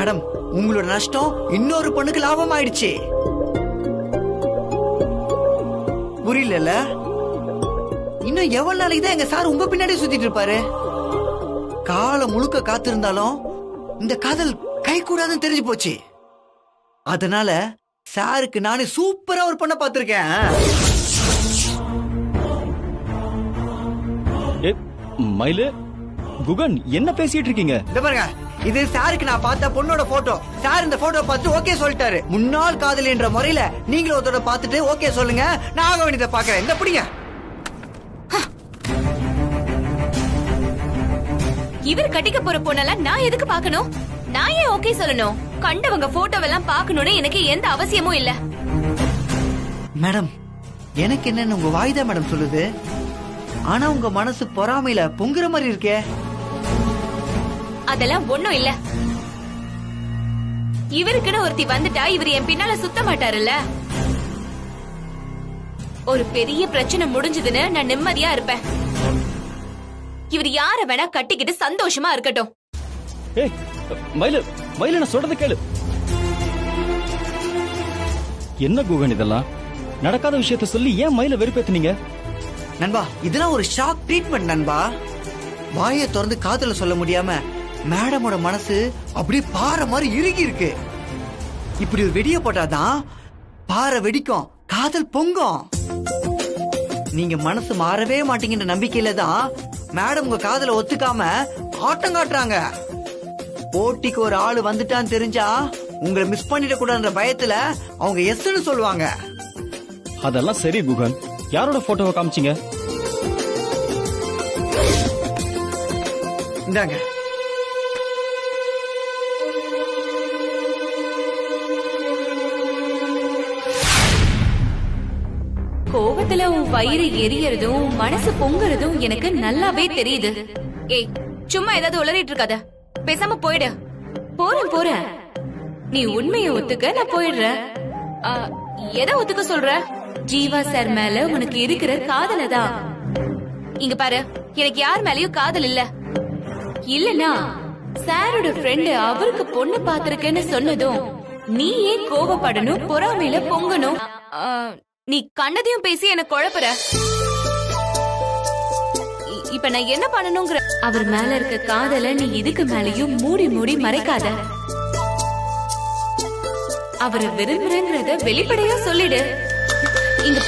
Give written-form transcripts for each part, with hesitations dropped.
Madam, உங்களோட நஷ்டம் இன்னொரு பொண்ணுக்கு லாபம் ஆயிடுச்சு. புரியல? இன்னும் எவ்வளவு நாளைக்கு தான் எங்க சார் உங்க பின்னாடி சுத்திட்டு இருப்பாரு? காலம் முழுக்க காத்திருந்தாலும் இந்த காதல் கை கூடாதுன்னு தெரிஞ்சு போச்சு. அதனால சாருக்கு நானே சூப்பரா ஒரு பொண்ணை பார்த்திருக்கேன். மயிலு, குகன் என்ன பேசிட்டு இருக்கீங்க? இந்த பாருங்க, இது சாருக்கு நான் பார்த்த பொண்ணோட போட்டோ. சார் இந்த போட்டோ பார்த்து ஓகே சொல்லிட்டாரு. முன்னாள் காதலி என்ற முறையில நீங்களும் ஒருத்தோட பார்த்துட்டு ஓகே சொல்லுங்க, நான் ஆக வேண்டியதை பாக்குறேன். இந்த பிடிங்க. இவர் கட்டிக்க போற பொண்ணெல்லாம் நான் எதுக்கு பாக்கணும்? நான் ஏன் ஓகே சொல்லணும்? கண்டவங்க போட்டோவெல்லாம் பாக்கணும்னு எனக்கு எந்த அவசியமும் இல்ல. மேடம், எனக்கு என்னன்னு உங்க வாய்தான் மேடம் சொல்லுது. ஆனா உங்க மனசு பொறாமையில பொங்குற மாதிரி இருக்கே. அதெல்லாம் ஒண்ணும் இல்ல. இவருக்குன்னு ஒருத்தி வந்துட்டா இவர் என் பின்னால சுத்த மாட்டாருல்ல. ஒரு பெரிய பிரச்சனை முடிஞ்சதுன்னு நான் நிம்மதியா இருப்பேன். இவர் யார வேணா கட்டிக்கிட்டு சந்தோஷமா இருக்கட்டும். மயிலு, மயிலு நான் சொல்றத கேளு. என்ன குகன் இதெல்லாம்? நடக்காத விஷயத்த சொல்லி ஏன் மயில வெறுப்பேத்துனீங்க? நண்பா, இதெல்லாம் ஒரு ஷாக் ட்ரீட்மெண்ட் நண்பா. வாயை திறந்து காதல சொல்ல முடியாம மேடமோட மனசு அப்படியே பாறை மாதிரி இறுகி இருக்கு. இப்படி ஒரு வெடிய போட்டாதான் பாறை வெடிக்கும், காதல் பொங்கும். நீங்க மனசு மாறவே மாட்டீங்கன்ற நம்பிக்கையில தான் மேடம் உங்க காதல ஒத்துக்காம ஆட்டம் காட்டுறாங்க. போட்டிக்கு ஒரு ஆளு வந்துட்டான்னு தெரிஞ்சா உங்களை மிஸ் பண்ணிட கூடாதுன்ற பயத்துல அவங்க எஸ்ன்னு சொல்லுவாங்க. அதெல்லாம் சரி குகன், யாரோட போட்டோவை காமிச்சீங்க? இந்தாங்க. கோவத்துல உன் வயிறு எரியறதும் மனசு பொங்குறதும் எனக்கு நல்லாவே தெரியுது. ஏய், சும்மா ஏதாவது உளறிட்டு இருக்காத, பேசாம போயிடு. போறேன். நீ உண்மையை ஒத்துக்க, நான் போயிடுறேன். எதை ஒத்துக்க சொல்ற? ஜீவா சார் மேல உனக்கு இருக்கிற காதலதான். இங்க பாரு, எனக்கு யார் மேலயும் காதல் இல்ல. இல்லனா சாரோட ஃப்ரெண்டு அவருக்கு பொண்ணு பாத்திருக்கேன்னு சொன்னதும் நீ ஏன் கோபப்படணும், பொறாமையில பொங்கணும்? நீ கண்டதையும் பேசி என்ன குழப்புற. இப்ப நான் என்ன பண்ணணுங்கிற? அவர் மேல இருக்க காதல நீ இதுக்கு மேலயும் மூடி மூடி மறைக்காத. அவரை விரும்புறேங்கிறத வெளிப்படையா சொல்லிடு. இங்க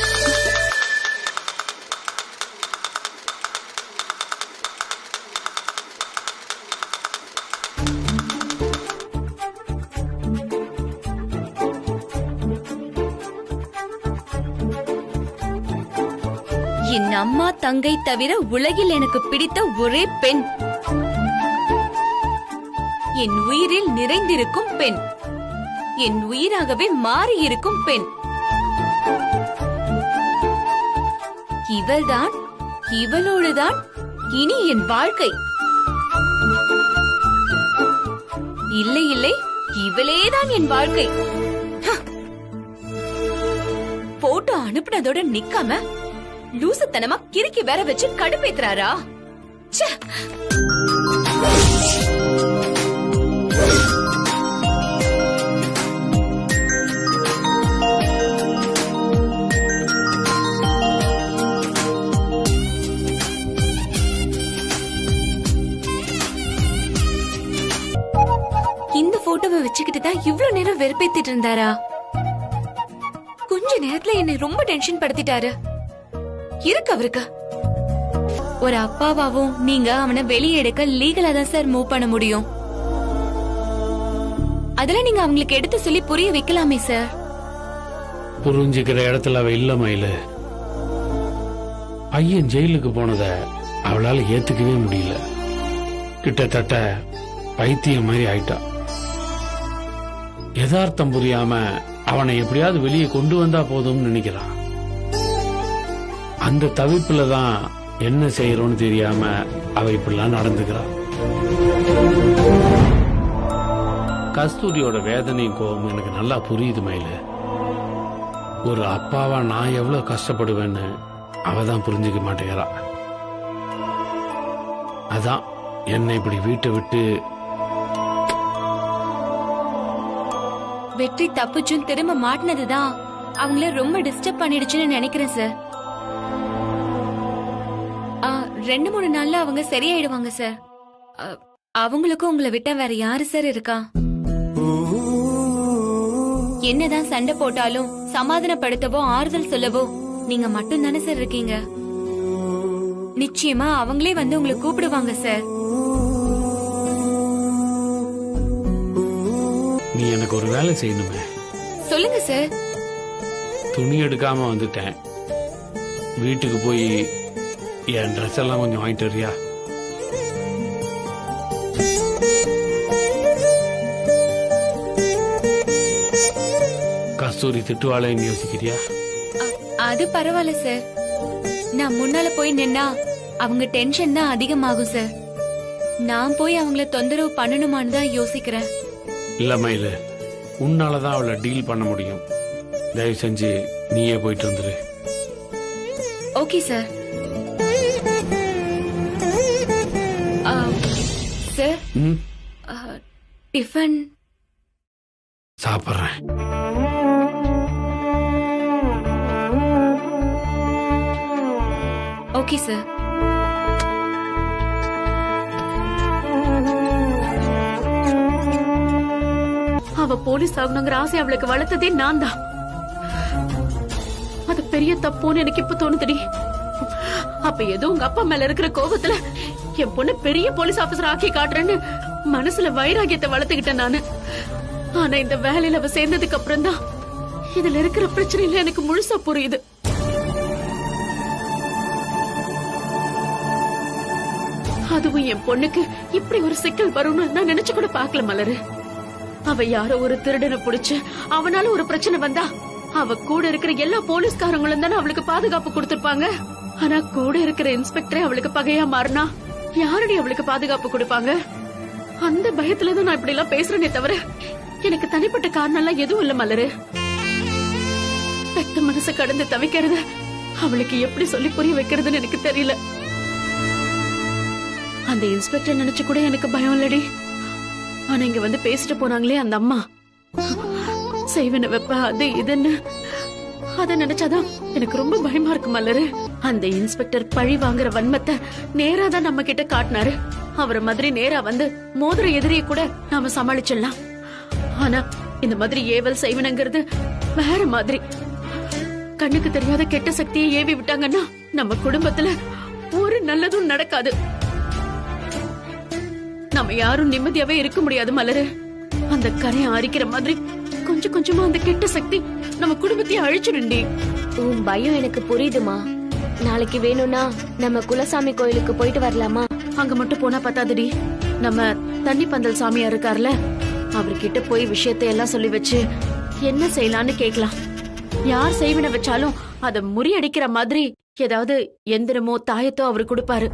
என் அம்மா தங்கை தவிர உலகில் எனக்கு பிடித்த ஒரே பெண், என் உயிரில் நிறைந்திருக்கும் பெண், என் உயிராகவே மாறி இருக்கும் பெண் இவள்தான். இவளோடுதான் இனி என் வாழ்க்கை. இல்லை இல்லை, இவளேதான் என் வாழ்க்கை. போட்டோ அனுப்புனதோட நிக்காம லூசுத்தனமா கிறுக்கி வேற வச்சு கடுப்பேத்துறாரா? இந்த போட்டோவை வச்சுக்கிட்டு தான் இவ்ளோ நேரம் வெறுப்பேத்திட்டு இருந்தாரா? கொஞ்ச நேரத்துல என்னை ரொம்ப டென்ஷன் படுத்திட்டாரு. இருக்கு அவருக்கு. ஒரு அப்பாவாவும் நீங்க அவனை வெளியே எடுக்க லீகலா தான் சார் மூவ் பண்ண முடியும். அதெல்லாம் நீங்க அவங்களுக்கு எடுத்து சொல்லி புரிய வைக்கலாமே சார். புரிஞ்சுக்கிற இடத்துல அவ இல்ல மயிலு. பையன் ஜெயிலுக்கு போனத அவளால ஏத்துக்கவே முடியல. கிட்டத்தட்ட பைத்தியம் மாதிரி ஆயிட்டா. யதார்த்தம் புரியாம அவனை எப்படியாவது வெளியே கொண்டு வந்தா போதும்னு நினைக்கிறான். அந்த தவிப்புல தான் என்ன செய்யறோம்னு தெரியாம அவ இப்படிலாம் நடந்துக்கிறான். கஸ்தூரியோட வேதனையும் கோபமும் எனக்கு நல்லா புரியுது மயிலு. ஒரு அப்பாவா நான் எவ்வளவு கஷ்டப்படுவேன்னு அவதான் புரிஞ்சுக்க மாட்டேங்கிறா. அதான் என்னை இப்படி வீட்டை விட்டு வெற்றி தப்பிச்சும் திரும்ப மாட்டினதுதான் அவங்கள ரொம்ப டிஸ்டர்ப் பண்ணிடுச்சுன்னு நினைக்கிறேன் சார். 2-3 நாள்ல அவங்க சரியாயிடுவாங்க சார். அவங்களுக்கும் உங்களை விட்டா வேற யாரு சார் இருக்கா? என்னதான் சண்டை போட்டாலும் சமாதானப்படுத்தவோ ஆறுதல் சொல்லவோ நீங்க மட்டும் தானே சார் இருக்கீங்க. நிச்சயமா அவங்களே வந்து உங்களை கூப்பிடுவாங்க சார். நீ எனக்கு ஒரு வேலை செய்யணுமே. சொல்லுங்க சார். துணி எடுக்காம வந்துட்டேன். வீட்டுக்கு போய் என் ட்ரெஸ் எல்லாம் கொஞ்சம் வாங்கிட்டு வரியா? கஸ்தூரி திட்டுவாளேன்னு யோசிக்கிறியா? அது பரவாயில்ல சார். நான் முன்னால போய் நின்னா அவங்க டென்ஷன் தான் அதிகமாகும் சார். நான் போய் அவங்கள தொந்தரவு பண்ணணுமான்னு தான் யோசிக்கிறேன். இல்ல மயிலு, உன்னாலதான் அவளை டீல் பண்ண முடியும். தயவு செஞ்சு நீயே போயிட்டு வந்துரு. Okay sir. சார், டிஃபன் சாப்பிட்றேன். Okay sir. அவ போலீஸ் ஆகணுங்கிற ஆசை அவளுக்கு வளர்த்ததே நான் தான். அது பெரிய தப்புன்னு எனக்கு இப்ப தோணுதுடி. அப்ப ஏதோ உங்க அப்பா மேல இருக்கிற கோபத்துல என் பொண்ணு பெரிய போலீஸ் ஆபீசர் ஆக்கி காட்டுறேன்னு மனசுல வைராகியத்தை வளர்த்துக்கிட்டேன் நானு. ஆனா இந்த வேலையில அவ சேர்ந்ததுக்கு அப்புறம் தான் இதுல இருக்கிற பிரச்சனையில எனக்கு முழுசா புரியுது. அதுவும் என் பொண்ணுக்கு இப்படி ஒரு சிக்கல் வரும்னு நான் நினைச்சு கூட பாக்கல மலரு. அவ யாரோ ஒரு திருடனை புடிச்சு அவனால ஒரு பிரச்சனை வந்தா அவ கூட இருக்கிற எல்லா போலீஸ்காரங்களும் தானே அவளுக்கு பாதுகாப்பு கொடுத்திருப்பாங்க. ஆனா கூட இருக்கிற இன்ஸ்பெக்டரே அவளுக்கு பகையா மாறினா யாரடி அவளுக்கு பாதுகாப்பு கொடுப்பாங்க? அந்த பயத்துலதான் நான் இப்படி எல்லாம் பேசுறேனே தவிர எனக்கு தனிப்பட்ட காரணம் எல்லாம் எதுவும் இல்ல மலரு. பெத்த மனசு கடந்து தவிக்கிறது அவளுக்கு எப்படி சொல்லி புரிய வைக்கிறதுன்னு எனக்கு தெரியல. அந்த இன்ஸ்பெக்டர் நினைச்சு கூட எனக்கு பயம் இல்லடி. ஆனா இங்க வந்து பேசிட்டு போனாங்களே அந்த அம்மா, செய்வன வெப்ப அது இதுன்னு, அத நினைச்சாதான் எனக்கு ரொம்ப பயமா இருக்கு மலரு. அந்த இன்ஸ்பெக்டர் பழி வாங்குற வன்மத்தை நேரா தான் நம்ம கிட்ட காட்டினாரு. அவரை மாதிரி நேரா வந்து மோதிர எதிரியை கூட நாம சமாளிச்சிடலாம். ஆனா இந்த மாதிரி ஏவல் செய்வனங்கிறது வேற மாதிரி. கண்ணுக்கு தெரியாத கெட்ட சக்தியை ஏவி விட்டாங்கன்னா நம்ம குடும்பத்துல ஒரு நல்லதும் நடக்காது. நம்ம யாரும் நிம்மதியாவே இருக்க முடியாது மலரு. அந்த கரையை அரிக்கிற மாதிரி கொஞ்சம் கொஞ்சமா அந்த கெட்ட சக்தி நம்ம குடும்பத்தையே அழிச்சிடுண்டி. உன் பயம் எனக்கு புரியுதுமா. நாளைக்கு வேணும்னா நம்ம குலசாமி கோயிலுக்கு போயிட்டு வரலாமா? அங்க மட்டும் போனா பத்தாதுடி. நம்ம தண்ணி பந்தல் சாமியா இருக்கார்ல, அவர்கிட்ட போய் விஷயத்தை எல்லாம் சொல்லி வச்சு என்ன செய்யலான்னு கேக்கலாம். யார் செய்வின வச்சாலும் அத முறியடிக்கிற மாதிரி ஏதாவது எந்திரமோ தாயத்தோ அவரு கொடுப்பாரு.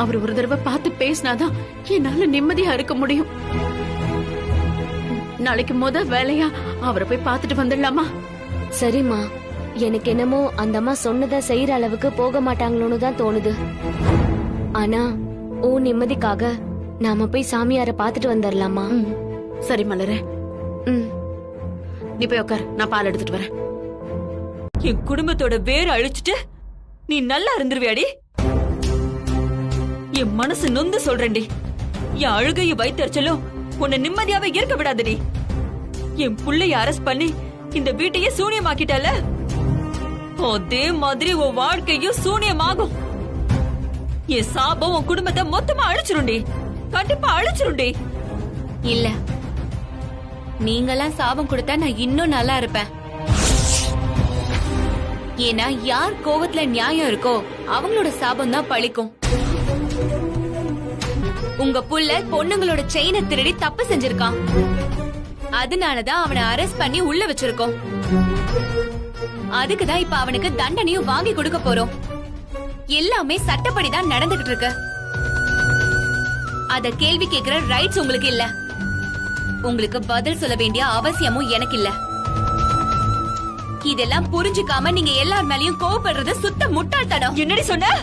அவர் ஒரு தடவை பார்த்து பேசினாதான் என்னால நிம்மதியா இருக்க முடியும். நாளைக்கு வேலையா அவரை போய் பார்த்துட்டு வந்துடலாமா? சரிம்மா. எனக்கு என்னமோ அந்த அம்மா சொன்னதை செய்யற அளவுக்கு போக மாட்டாங்களோன்னு தான் தோணுது. ஆனா உன் நிம்மதிக்காக நாம போய் சாமியார பாத்துட்டு வந்துடலாமா? சரி மலரே. நீ போய் உட்கார், நான் பால் எடுத்துட்டு வரேன். என் குடும்பத்தோட வேற அழிச்சிட்டு நீ நல்லா இருந்துருவியாடி? என் மனசு நொந்து சொல்றேன்டி. என் அழுகையும் வைத்தறிச்சலும் உன்னை நிம்மதியாவே இருக்க விடாதடி. என் புள்ளைய அரெஸ்ட் பண்ணி இந்த வீட்டையே சூனியமாக்கிட்டால, அதே மாதிரி உன் வாழ்க்கையும் சூனியமாகும். என் சாபம் உன் குடும்பத்தை மொத்தமா அழிச்சிருண்டி. கண்டிப்பா அழிச்சிருண்டி. இல்ல, நீங்கெல்லாம் சாபம் கொடுத்தா நான் இன்னும் நல்லா இருப்பேன். ஏன்னா யார் கோவத்துல நியாயம் இருக்கோ அவங்களோட சாபம் தான் பழிக்கும். உங்க புள்ள பொண்ணுங்களோட செயினை திருடி தப்பு செஞ்சிருக்கான். அதனாலதான் அவனை அரெஸ்ட் பண்ணி உள்ள வச்சிருக்கோம். அதுக்குதான் இப்ப அவனுக்கு தண்டனையும் வாங்கி கொடுக்க போறோம். எல்லாமே சட்டப்படிதான் நடந்துகிட்டு இருக்கு. அத கேள்வி கேக்குற ரைட்ஸ் உங்களுக்கு இல்ல. உங்களுக்கு பதில் சொல்ல வேண்டிய அவசியமும் எனக்கு இல்ல. இதெல்லாம் புரிஞ்சுக்காம நீங்க எல்லார் மேலயும் கோவப்படுறது சுத்த முட்டாள்தனம். என்னடி சொன்ன?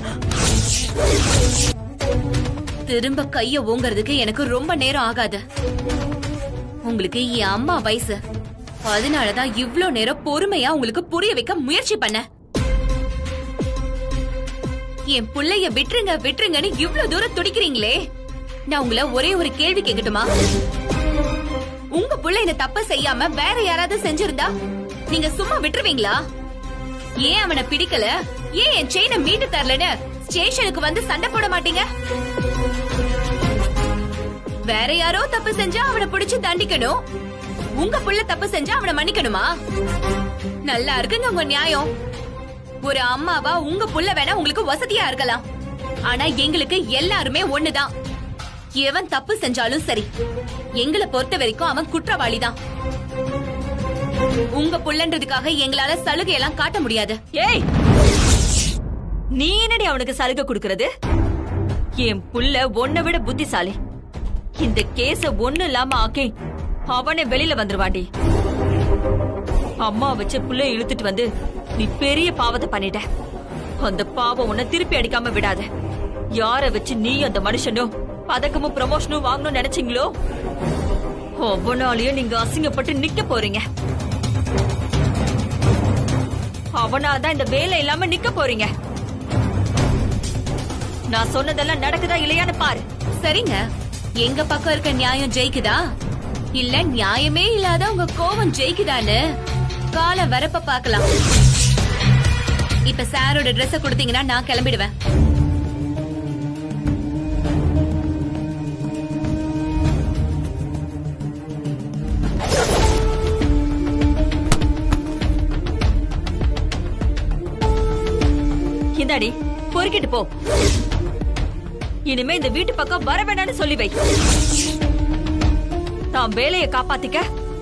திரும்ப கைய ஓங்கறதுக்கு எனக்கு ரொம்ப நேரம் ஆகாது. உங்களுக்கு என் அம்மா வயசு, அதனாலதான் இவ்ளோ நேரம் பொறுமையா உங்களுக்கு புரிய வைக்க முயற்சி பண்ண. என் புள்ளைய விட்டுருங்க விட்டுருங்கன்னு இவ்ளோ தூரம் துடிக்கிறீங்களே, நான் உங்களை ஒரே ஒரு கேள்வி கேட்கட்டுமா? உங்க புள்ள இந்த தப்ப செய்யாம வேற யாராவது செஞ்சிருந்தா நீங்க சும்மா விட்டுருவீங்களா? ஏன் அவனை பிடிக்கல, ஏன் என் செயினை மீட்டு தரலன்னு ஸ்டேஷனுக்கு வந்து சண்டை போட மாட்டீங்க? வேற யாரோ தப்பு செஞ்சா அவனை பிடிச்சு தண்டிக்கணும், உங்க புள்ள தப்பு செஞ்சா அவனை மன்னிக்கணுமா? நல்லா இருக்குங்க உங்க நியாயம். ஒரு அம்மாவா உங்க புள்ள வேணா உங்களுக்கு வசதியா இருக்கலாம், ஆனா எங்களுக்கு எல்லாருமே ஒண்ணுதான். எவன் தப்பு செஞ்சாலும் சரி, எங்களை பொறுத்த வரைக்கும் அவன் குற்றவாளிதான். உங்க புள்ளன்றதுக்காக எங்களால சலுகை எல்லாம் காட்ட முடியாது. ஏய், நீ என்னடி அவனுக்கு சலுகை கொடுக்கறது? என் புள்ள உன்னை விட புத்திசாலி. இந்த கேஸ ஒண்ணு இல்லாம ஆக்கி அவனை வெளியில வந்துருவாண்டி. அம்மா வச்சு புள்ள இழுத்துட்டு வந்து நீ பெரிய பாவத்தை பண்ணிட்ட. அந்த பாவம் உன்னை திருப்பி அடிக்காம விடாத. யார வச்சு நீ அந்த மனுஷனும் பதக்கமும் ப்ரமோஷனும் வாங்கணும்னு நினைச்சீங்களோ, அவனாலேயே நீங்க அசிங்கப்பட்டு நிக்க போறீங்க. அவனாதான் இந்த வேலை இல்லாம நிக்க போறீங்க. நான் சொன்னதெல்லாம் நடக்குதா இல்லையான்னு பாரு. சரிங்க, எங்க பக்கம் இருக்க நியாயம் ஜெயிக்குதா இல்ல நியாயமே இல்லாத உங்க கோவம் ஜெயிக்குதான்னு கால வரப்ப பாக்கலாம். இப்ப சாரோட ட்ரெஸ் கொடுத்தீங்கன்னா நான் கிளம்பிடுவேன். இந்தாடி பொறுக்கிட்டு போ. இனிமே இந்த வீட்டு பக்கம் வர வேணான்னு சொல்லி வை. தான் வேலையை காப்பாத்திக்க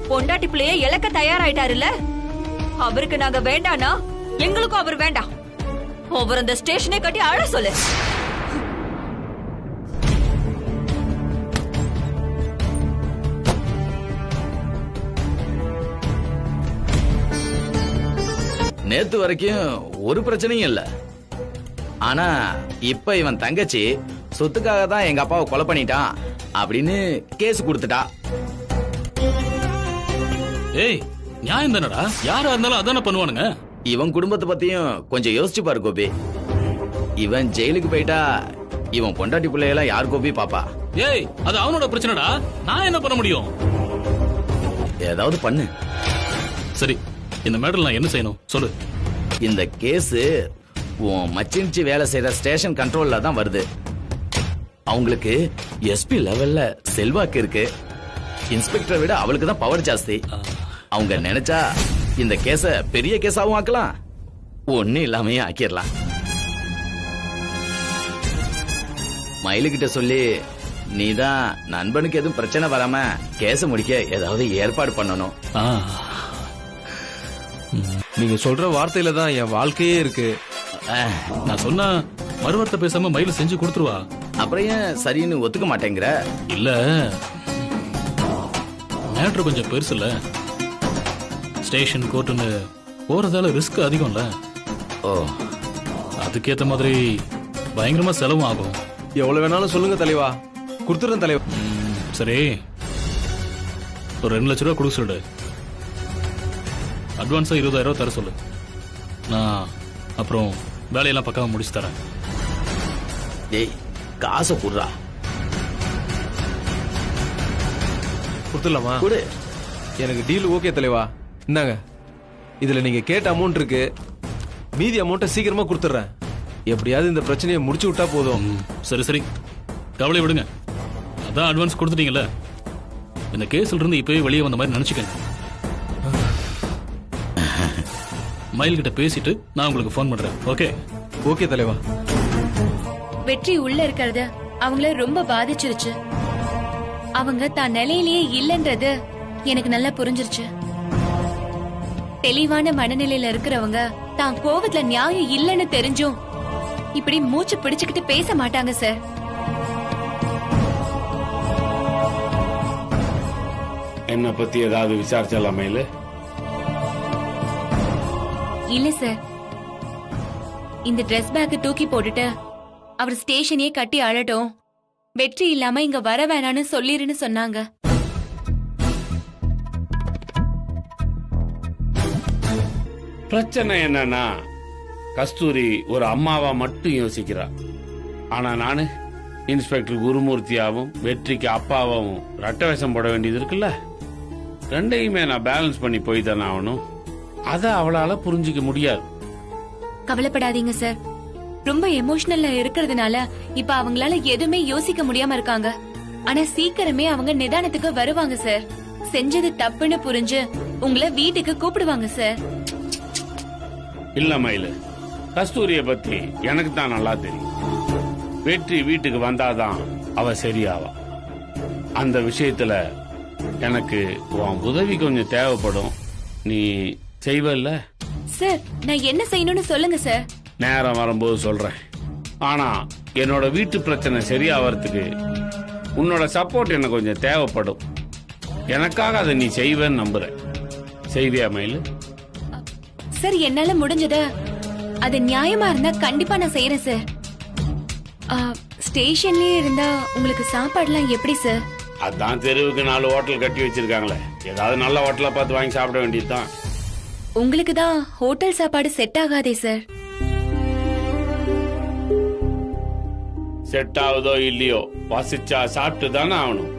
பொண்டாட்டி பிள்ளைய இழக்க தயாராயிட்டாருல்ல, அவருக்கு நாங்க வேண்டானா எங்களுக்கும் அவர் வேண்டாம். அவர் அந்த ஸ்டேஷனை கட்டி அழ சொல்லு. நேத்து வரைக்கும் ஒரு பிரச்சனையும் இல்ல. ஆனா இப்ப இவன் தங்கச்சி சொத்துக்காக தான் எங்க அப்பாவை கொலை பண்ணிட்டான் அப்படின்னு கேஸ் கொடுத்துட்டா. ஏய், நியாயம் தானடா? யாரா இருந்தாலும் அதானே பண்ணுவானுங்க. இவன் குடும்பத்தை பத்தியும் கொஞ்சம் யோசிச்சு பாரு கோபி. இவன் ஜெயிலுக்கு போயிட்டா இவன் பொண்டாட்டி பிள்ளையெல்லாம் யார் கோபி பாப்பா? ஏய், அது அவனோட பிரச்சனைடா. நான் என்ன பண்ண முடியும்? ஏதாவது பண்ணு. சரி, இந்த மேடல் நான் என்ன செய்யணும் சொல்லு. இந்த கேஸ் உன் மச்சின்ச்சி வேலை செய்யற ஸ்டேஷன் கண்ட்ரோல்ல தான் வருது. அவங்களுக்கு எஸ்பி லெவல்ல செல்வாக்கு இருக்கு. இன்ஸ்பெக்டரை விட அவளுக்கு தான் பவர் ஜாஸ்தி. அவங்க நினைச்சா இந்த கேஸ பெரிய கேஸாவும் ஆக்கலாம், ஒண்ணு இல்லாமையே ஆக்கிடலாம். மயிலுகிட்ட சொல்லி நீதான் நண்பனுக்கு எதுவும் பிரச்சனை வராம கேஸ முடிக்க ஏதாவது ஏற்பாடு பண்ணணும். நீங்க சொல்ற வார்த்தையில தான் என் வாழ்க்கையே இருக்கு. நான் சொன்னா மறுவார்த்தை பேசாம மயில செஞ்சு கொடுத்துருவா. அப்புறம் ஏன் சரின்னு ஒத்துக்க மாட்டேங்கிற? இல்ல, மேட்ரு கொஞ்சம் பெருசு இல்ல. Station கோர்ட்டுன்னு போறதால risk அதிகம்ல. ஓ, அதுக்கேத்த மாதிரி பயங்கரமா செலவும் ஆகும். எவ்வளவு வேணாலும் சொல்லுங்க தலைவா, கொடுத்துறேன் தலைவா. சரி, ஒரு 2 லட்ச ரூபா கொடுக்க சொல்லு. அட்வான்ஸா 20,000 ரூபா தர சொல்லு. நான் அப்புறம் வேலையெல்லாம் பக்காவா முடிச்சு தரேன். ஏய், காசை குடுறா. கொடுத்துடலாமா? குடு. எனக்கு டீல் ஓகே தலைவா. இந்தாங்க, இதுல நீங்க கேட்ட அமௌண்ட் இருக்கு. மீதி அமௌண்ட்டை சீக்கிரமா கொடுத்துறேன். எப்படியாவது இந்த பிரச்சனையை முடிச்சு விட்டா போதும். சரி சரி, கவலை விடுங்க. அதான் அட்வான்ஸ் கொடுத்துட்டீங்கல்ல, இந்த கேஸ்ல இருந்து இப்பவே வெளியே வந்த மாதிரி நினைச்சுக்கங்க. மயில் கிட்ட பேசிட்டு நான் உங்களுக்கு ஃபோன் பண்றேன். ஓகே? ஓகே தலைவா. வெற்றி உள்ள இருக்கிறது அவங்கள ரொம்ப பாதிச்சிருச்சு. அவங்க தான் நிலையிலேயே இல்லன்றது எனக்கு நல்லா புரிஞ்சிருச்சு. தெளிவான மனநிலையில இருக்கிறவங்க தான் கோவத்துல நியாயம் இல்லன்னு தெரிஞ்சும் இப்படி மூச்சு பிடிச்சுக்கிட்டு பேச மாட்டாங்க சார். என்ன பத்தி ஏதாவது விசாரிச்சலாமே? இல்ல சார், இந்த டிரெஸ் பேக் தூக்கி போட்டுட்டு அவர் ஸ்டேஷனையே கட்டி அழட்டும், வெற்றி இல்லாம இங்க வர வேணான்னு சொல்லிருன்னு சொன்னாங்க. பிரச்சனை என்னன்னா கஸ்தூரி ஒரு அம்மாவா மட்டும் யோசிக்கிறா. ஆனா நானு இன்ஸ்பெக்டர் குருமூர்த்தியாவும் வெற்றிக்கு அப்பாவும் ரெட்டை வேஷம் போட வேண்டியது இருக்குல்ல. ரெண்டையுமே நான் பேலன்ஸ் பண்ணி போய் தானே ஆகணும். அத அவளால புரிஞ்சிக்க முடியாது. கவலைப்படாதீங்க சார். ரொம்ப எமோஷனல்ல இருக்கிறதுனால இப்ப அவங்களால எதுவுமே யோசிக்க முடியாம இருக்காங்க. ஆனா சீக்கிரமே அவங்க நிதானத்துக்கு வருவாங்க சார். செஞ்சது தப்புன்னு புரிஞ்சு உங்களை வீட்டுக்கு கூப்பிடுவாங்க சார். இல்ல மயிலு, கஸ்தூரிய பத்தி எனக்கு தான் நல்லா தெரியும். வெற்றி வீட்டுக்கு வந்தாதான் அவ சரியாவா. அந்த விஷயத்துல எனக்கு உன் உதவி கொஞ்சம் தேவைப்படும். நீ செய்வல்ல? சார் நான் என்ன செய்யணும்னு சொல்லுங்க சார். நேரம் வரும்போது சொல்றேன். ஆனா என்னோட வீட்டு பிரச்சனை சரியாவறதுக்கு உன்னோட சப்போர்ட் எனக்கு கொஞ்சம் தேவைப்படும். எனக்காக அதை நீ செய்வேன்னு நம்புறேன். செய்வியா மயிலு? சார் என்னால முடிஞ்சத அது நியாயமா இருந்தா கண்டிப்பா நான் செய்யறேன் சார். ஸ்டேஷன்லயே இருந்தா உங்களுக்கு சாப்பாடுலாம் எப்படி சார்? அதான் தெருவுக்கு 4 ஹோட்டல் கட்டி வச்சிருக்காங்களே, ஏதாவது நல்ல ஹோட்டலா பார்த்து வாங்கி சாப்பிட வேண்டியதுதான். உங்களுக்கு தான் ஹோட்டல் சாப்பாடு செட் ஆகாதே சார். செட் ஆகுதோ இல்லையோ, பசிச்சா சாப்பிட்டு தானே ஆகணும்.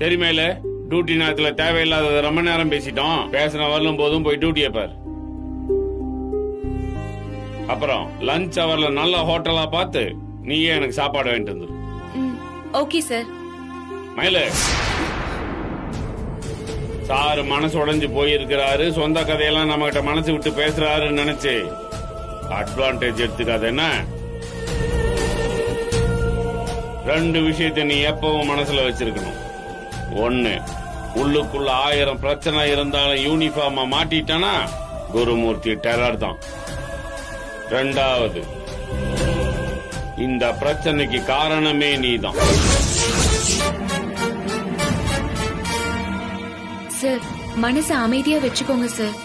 சரி மேல, டியூட்டி நேரத்துல தேவையில்லாத ரொம்ப நேரம் பேசிட்டோம். பேசின வரலும் போதும் போய் டியூட்டியை பார். அப்புறம் லஞ்ச் அவர்ல நல்ல ஹோட்டலா பார்த்து நீயே எனக்கு சாப்பாடு வாங்கிட்டு வந்துரு. Okay sir. மயில, சாரு மனசு உடைஞ்சு போயிருக்கிறாரு. சொந்த கதையெல்லாம் நம்ம கிட்ட மனசு விட்டு பேசுறாருன்னு நினைச்சு அட்வான்டேஜ் எடுத்துக்காத. என்ன 2 விஷயத்தை நீ எப்பவும் மனசுல வச்சிருக்கணும். 1, உள்ளுக்குள்ள 1000 பிரச்சனை இருந்தாலும் யூனிஃபார்மா மாட்டிட்டானா குருமூர்த்தி டெரர் தான். 2வது, இந்த பிரச்சனைக்கு காரணமே நீதான். சார் மனசை அமைதியா வச்சுக்கோங்க சார்.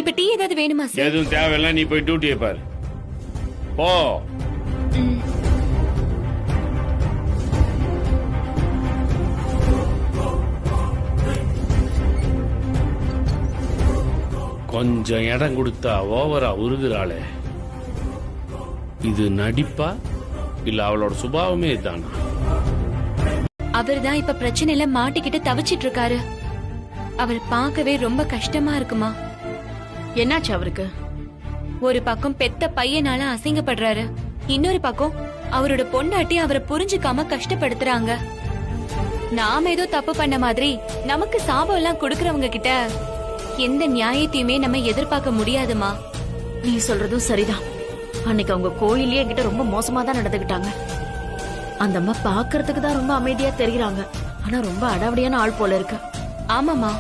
இப்ப டீ ஏதாவது வேணுமா சார்? எதுவும் தேவையில்லை, நீ போய் டியூட்டியை பாரு. போ. கொஞ்சம் இடம் கொடுத்தா ஓவரா உருகுறாளே, இது நடிப்பா இல்ல அவளோட சுபாவமே தானா? அவர்தான் இப்ப பிரச்சனையில மாட்டிக்கிட்டு தவிச்சிட்டு இருக்காரு. அவர் பார்க்கவே ரொம்ப கஷ்டமா இருக்குமா. என்னாச்சு அவருக்கு? ஒரு பக்கம் பெத்த பையனால அசிங்கப்படுறாரு, இன்னொரு பக்கம் அவரோட பொண்டாட்டி அவரை புரிஞ்சுக்காம கஷ்டப்படுத்துறாங்க. நாம ஏதோ தப்பு பண்ண மாதிரி நமக்கு சாபம் எல்லாம் கொடுக்கறவங்க கிட்ட எந்த நியாயத்தையுமே நம்ம எதிர்பார்க்க முடியாதுமா. நீ சொல்றதும் சரிதான். அன்னைக்கு அவங்க கோயிலே என்கிட்ட ரொம்ப மோசமா தான் நடந்துகிட்டாங்க. அந்த அம்மா பாக்குறதுக்கு தான் ரொம்ப அமைதியா தெரியுறாங்க, ஆனா ரொம்ப அடாவடியான ஆள் போல இருக்கு. ஆமாமா,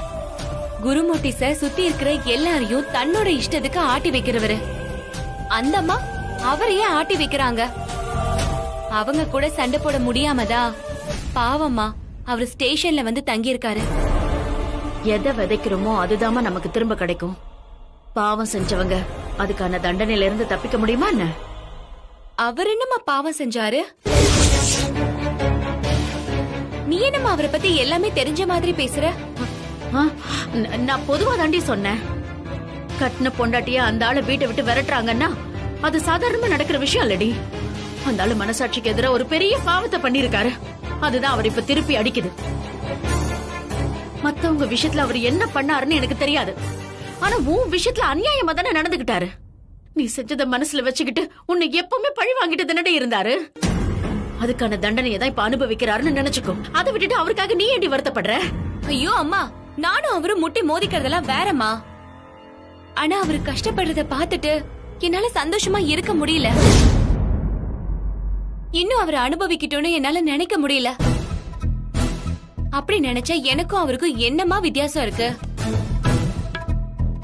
குருமூர்த்தி சார் சுத்தி இருக்கிற எல்லாரையும் தன்னோட இஷ்டத்துக்கு ஆட்டி வைக்கிறவரு. அந்த அம்மா அவரையே ஆட்டி வைக்கிறாங்க. அவங்க கூட சண்டை போட முடியாமதா பாவம்மா அவர் ஸ்டேஷன்ல வந்து தங்கி இருக்காரு. எதை விதைக்கிறோமோ அதுதாமா நமக்கு திரும்ப கிடைக்கும். பாவம் செஞ்சவங்க அதுக்கான தண்டனையில இருந்து தப்பிக்க முடியுமா என்ன? அவர் என்னமா பாவம் செஞ்சாரு? நீ என்னமா அவரை பத்தி எல்லாமே தெரிஞ்ச மாதிரி பேசுற? நான் பொதுவா தாண்டி சொன்னேன். கட்டின பொண்டாட்டியா அந்த ஆளை வீட்டை விட்டு விரட்டுறாங்கன்னா அது சாதாரணமா நடக்கிற விஷயம் இல்லடி. அந்த ஆளு மனசாட்சிக்கு எதிராக ஒரு பெரிய பாவத்தை பண்ணிருக்காரு. அதுதான் அவர் இப்ப திருப்பி அடிக்குது. மத்தவங்க விஷயத்துல அவர் என்ன பண்ணாருன்னு எனக்கு தெரியாது, ஆனா உன் விஷயத்துல அநியாயமா தானே நடந்துகிட்டாரு. நீ செஞ்சத மனசுல வச்சுக்கிட்டு உன்னை எப்பவுமே பழி வாங்கிட்டு தானே இருந்தாரு. அதுக்கான தண்டனையை தான் இப்ப அனுபவிக்கிறாருன்னு நினைச்சுக்கோ. அதை விட்டுட்டு அவருக்காக நீ ஏண்டி வருத்தப்படுற? ஐயோ அம்மா, நானும் அவரும் முட்டி மோதிக்கிறதெல்லாம் வேறம்மா. ஆனா அவரு கஷ்டப்படுறத பார்த்துட்டு என்னால சந்தோஷமா இருக்க முடியல. இன்னும் அவரை அனுபவிக்கிட்டோன்னு என்னால நினைக்க முடியல. அப்படி நினைச்சா எனக்கும் அவருக்கும் என்னமா வித்தியாசம் இருக்கு?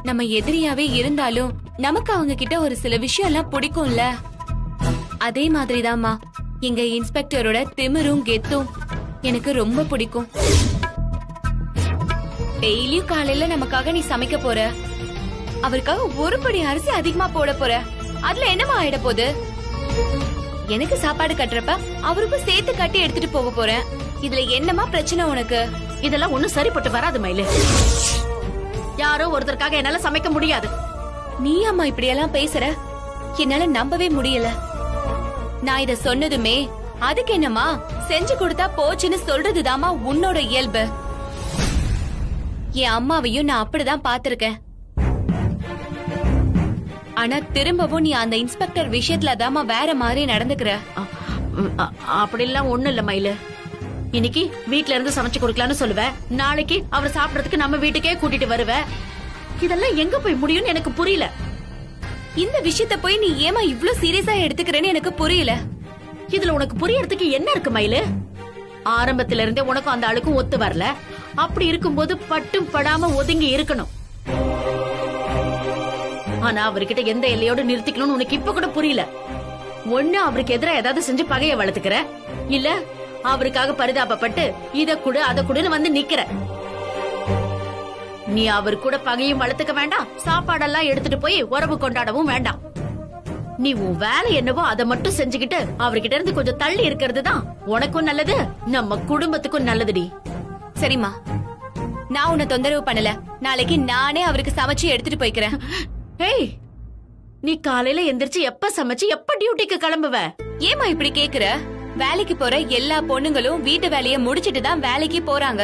நம்ம எதிரியாவே இருந்தாலும் நமக்கு அவங்க கிட்ட ஒரு சில விஷயம் எல்லாம் பிடிக்கும்ல. அதே மாதிரிதாம்மா எங்க இன்ஸ்பெக்டரோட திமிரும் கெத்தும் எனக்கு ரொம்ப பிடிக்கும். டெய்லியும் காலையில நமக்காக நீ சமைக்க போற, அவருக்காக ஒரு படி அரிசி அதிகமா போட போற, அதுல என்னமா ஆயிட போகுது? எனக்கு சாப்பாடு கட்டுறப்ப அவருக்கும் சேர்த்து கட்டி எடுத்துட்டு போக போறேன். இதுல என்னமா பிரச்சனை உனக்கு? இதெல்லாம் ஒண்ணும் சரிப்பட்டு வராது மயிலு. யாரோ ஒருத்தருக்காக என்னால சமைக்க முடியாது. நீ அம்மா இப்படியெல்லாம் பேசுற? என்னால நம்பவே முடியல. நான் இத சொன்னதுமே அதுக்கு என்னம்மா செஞ்சு கொடுத்தா போச்சுன்னு சொல்றதுதாம்மா உன்னோட இயல்பு. என் அம்மாவையும் நான் அப்படிதான் பாத்திருக்கேன். ஆனா திரும்பவும் நீ அந்த இன்ஸ்பெக்டர் விஷயத்துல தாமா வேற மாதிரி நடந்துக்கிற. அப்படிலாம் ஒண்ணும் இல்ல மயிலு. இன்னைக்கு வீட்ல இருந்து சமைச்சு கொடுக்கலான்னு சொல்லுவேன், நாளைக்கு அவர் சாப்பிடறதுக்கு நம்ம வீட்டுக்கே கூட்டிட்டு வருவேன். இதெல்லாம் எங்க போய் முடியும்னு எனக்கு புரியல. இந்த விஷயத்த போய் நீ ஏமா இவ்ளோ சீரியஸா எடுத்துக்கிறேன்னு எனக்கு புரியல. இதுல உனக்கு புரியறதுக்கு என்ன இருக்கு மயிலு? ஆரம்பத்துல இருந்தே உனக்கும் அந்த ஆளுக்கும் ஒத்து வரல. அப்படி இருக்கும்போது பட்டும் படாம ஒதுங்கி இருக்கணும். ஆனா அவர்கிட்ட எந்த எல்லையோட நிறுத்திக்கணும்னு உனக்கு இப்ப கூட புரியல. ஒண்ணு அவருக்கு எதிராக ஏதாவது செஞ்சு பகைய வளர்த்துக்கிற, இல்ல அவருக்காக பரிதாபப்பட்டு இத கூட அத கூடன்னு வந்து நிக்கிற. நீ அவர் கூட பகையும் வளர்த்துக்க வேண்டாம், சாப்பாடெல்லாம் எடுத்துட்டு போய் உறவு கொண்டாடவும் வேண்டாம். நீ உன் வேலை என்னவோ அதை மட்டும் செஞ்சுக்கிட்டு அவர்கிட்ட இருந்து கொஞ்சம் தள்ளி இருக்கிறது தான் உனக்கும் நல்லது, நம்ம குடும்பத்துக்கும் நல்லதுடி. சரிம்மா, நான் உன்னை தொந்தரவு பண்ணல. நாளைக்கு நானே அவருக்கு சமைச்சு எடுத்துட்டு போய்க்கிறேன். ஏய், நீ காலையில எந்திரிச்சு எப்ப சமைச்சு எப்ப டியூட்டிக்கு கிளம்புவ? ஏமா இப்படி கேக்குற? வேலைக்கு போற எல்லா பொண்ணுங்களும் வீட்டு வேலைய முடிச்சிட்டு தான் வேலைக்கு போறாங்க.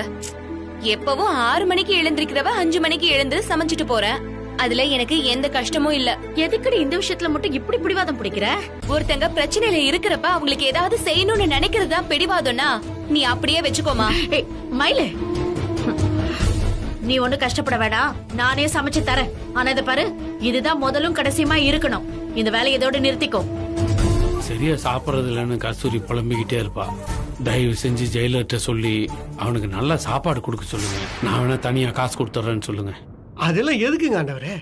எப்பவும் 6 மணிக்கு எழுந்திருக்கிறவ 5 மணிக்கு எழுந்து சமைச்சிட்டு போறேன். அதுல எனக்கு எந்த கஷ்டமும் இல்ல. எதுக்குடி இந்த விஷயத்துல மட்டும் இப்படி பிடிவாதம் பிடிக்கிற? ஒருத்தங்க பிரச்சனையில இருக்கிறப்ப அவங்களுக்கு ஏதாவது செய்யணும்னு நினைக்கிறது தான் பிடிவாதம்னா நீ அப்படியே வச்சுக்கோமா. ஏய் மயிலு, நீ ஒண்ணு கஷ்டப்பட வேண்டாம், நானே சமைச்சு தரேன். ஆனா இத பாரு, இதுதான் முதலும் கடைசியுமா இருக்கணும். இந்த வேலையை இதோட நிறுத்திக்கோ. சரியா சாப்பிடறது இல்லைன்னு கஸ்தூரி புலம்பிக்கிட்டே இருப்பா. தயவு செஞ்சு ஜெயிலர்கிட்ட சொல்லி அவனுக்கு நல்ல சாப்பாடு கொடுக்க சொல்லுங்க. நான் வேணா தனியா காசு கொடுத்துறேன்னு சொல்லுங்க. அதெல்லாம் எதுக்குங்க ஆண்டவரே?